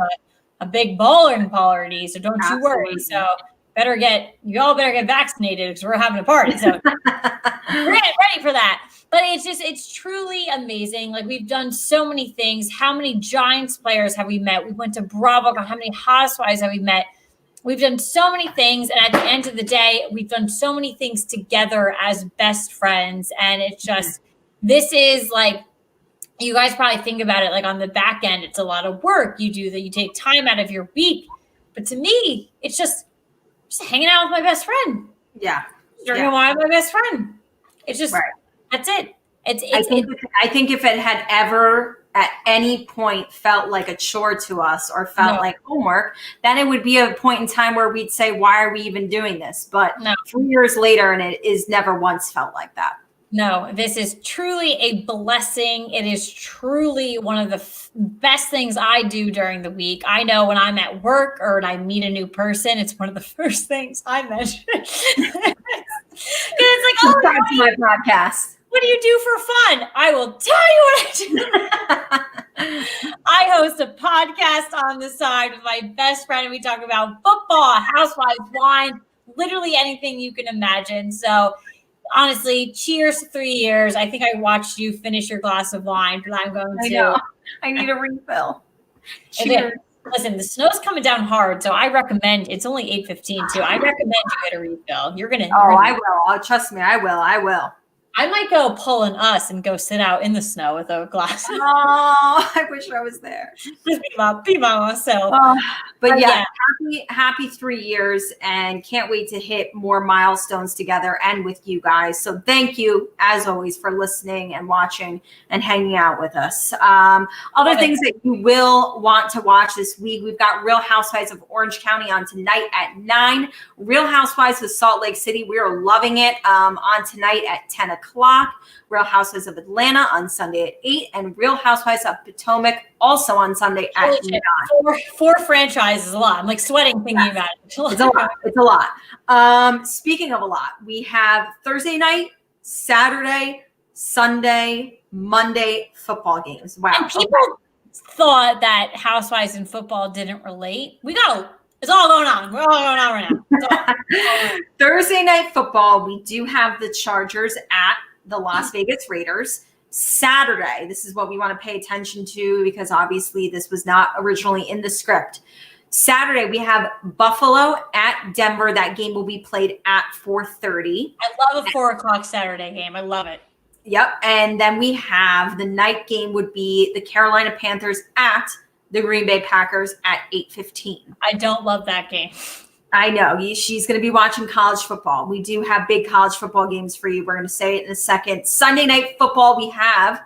a big bowling party. So don't you worry. So you all better get vaccinated because we're having a party. So we're getting ready for that. But it's truly amazing. We've done so many things. How many Giants players have we met? We went to Bravo. How many housewives have we met? We've done so many things. And at the end of the day, we've done so many things together as best friends. And it's just, this is you guys probably think about it on the back end, it's a lot of work. You take time out of your week. But to me, it's just hanging out with my best friend. Yeah. Drinking wine with my best friend. It's just, that's it. I think if it had ever at any point felt like a chore to us or felt like homework, then it would be a point in time where we'd say, why are we even doing this? But 3 years later, and it is never once felt like that. No, this is truly a blessing. It is truly one of the best things I do during the week. I know when I'm at work or when I meet a new person, it's one of the first things I mention. It's subscribe to my podcast. What do you do for fun? I will tell you what I do. I host a podcast on the side with my best friend, and we talk about football, housewives, wine, literally anything you can imagine. So honestly, cheers to 3 years. I think I watched you finish your glass of wine, but I'm going to. I know. I need a refill. Cheers. Listen, the snow's coming down hard, so I recommend, it's only 8:15 too. I recommend you get a refill. You're gonna. I will. Oh, trust me, I will. I might go pull an us and go sit out in the snow with a glass. Oh, I wish I was there. Just be mama. So, but yeah, happy 3 years, and can't wait to hit more milestones together and with you guys. So thank you, as always, for listening and watching and hanging out with us. Other things that you will want to watch this week, we've got Real Housewives of Orange County on tonight at 9. Real Housewives of Salt Lake City, we are loving it, on tonight at 10 o'clock. Real Housewives of Atlanta on Sunday at 8, and Real Housewives of Potomac also on Sunday at 9. Four franchises is a lot. I'm like sweating thinking about it. It's a lot. Speaking of a lot, we have Thursday night, Saturday, Sunday, Monday football games. Wow. And people thought that Housewives and football didn't relate. It's all going on. We're all going on right now. Thursday night football, we do have the Chargers at the Las Vegas Raiders. Saturday, this is what we want to pay attention to because obviously this was not originally in the script. Saturday, we have Buffalo at Denver. That game will be played at 4:30. I love a 4 o'clock Saturday game. I love it. Yep. And then we have the night game would be the Carolina Panthers at the Green Bay Packers at 8:15. I don't love that game. I know. She's going to be watching college football. We do have big college football games for you. We're going to say it in a second. Sunday night football, we have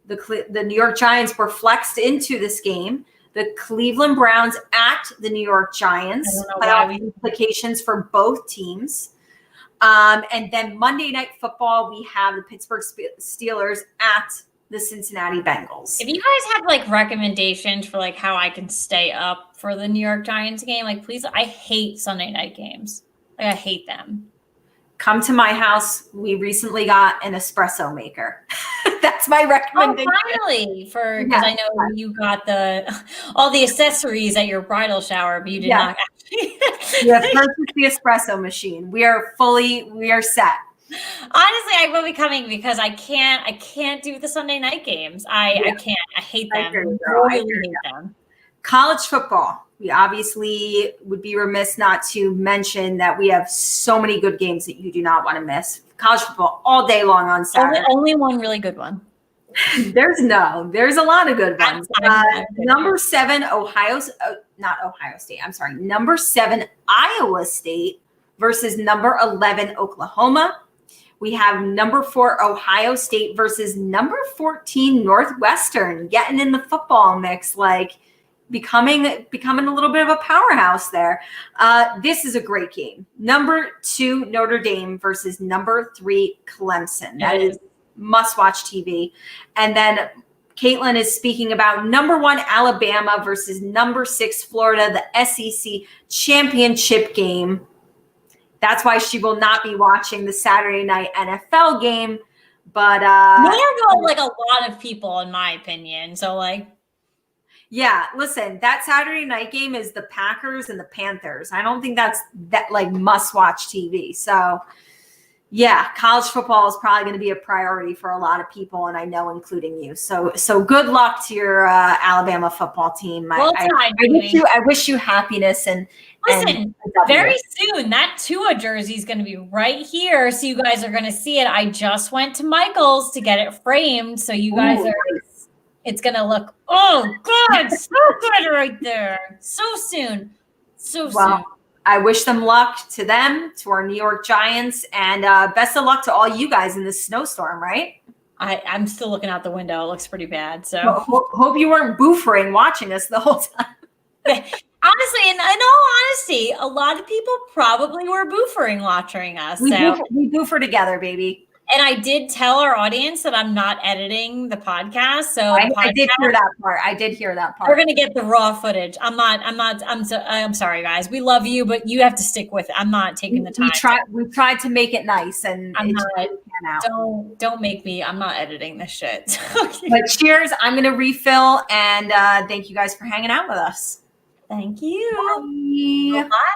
the New York Giants were flexed into this game. The Cleveland Browns at the New York Giants. Playoff implications for both teams. And then Monday night football, we have the Pittsburgh Steelers at the Cincinnati Bengals. If you guys have like recommendations for like how I can stay up for the New York Giants game, like please, I hate Sunday night games. Like I hate them. Come to my house. We recently got an espresso maker. That's my recommendation. Oh, finally, because I know you got all the accessories at your bridal shower, but you did not actually. You have purchased the espresso machine. We are set. Honestly, I will be coming because I can't do the Sunday night games. I can't. I hate them. I really hate them. College football. We obviously would be remiss not to mention that we have so many good games that you do not want to miss. College football all day long on Saturday. Only one really good one. There's a lot of good ones. Number 7, Number 7, Iowa State versus number 11, Oklahoma. We have number 4, Ohio State versus number 14, Northwestern, getting in the football mix, like becoming a little bit of a powerhouse there. This is a great game. Number 2, Notre Dame versus number 3, Clemson. That is must-watch TV. And then Caitlin is speaking about number 1, Alabama versus number 6, Florida, the SEC championship game. That's why she will not be watching the Saturday night NFL game. But nor will like a lot of people, in my opinion. So like, yeah, listen, that Saturday night game is the Packers and the Panthers. I don't think that's that like must-watch TV. So yeah, college football is probably going to be a priority for a lot of people, and I know including you. So good luck to your Alabama football team. I wish you happiness and listen, very soon that Tua jersey is going to be right here, so you guys are going to see it. I just went to Michael's to get it framed, so you guys are. It's going to look so good right there. So soon, soon. I wish them luck to them, to our New York Giants, and best of luck to all you guys in this snowstorm, right? I'm still looking out the window. It looks pretty bad. So hope you weren't boofering watching us the whole time. Honestly, in all honesty, a lot of people probably were boofering watching us. We boofer together, baby. And I did tell our audience that I'm not editing the podcast. So I did hear that part. I did hear that part. We're gonna get the raw footage. I'm sorry, guys. We love you, but you have to stick with it. I'm not taking the time. We tried to make it nice, and I'm it not. didn't pan out. Don't make me. I'm not editing this shit. But cheers. I'm gonna refill, and thank you guys for hanging out with us. Thank you. Bye. Bye.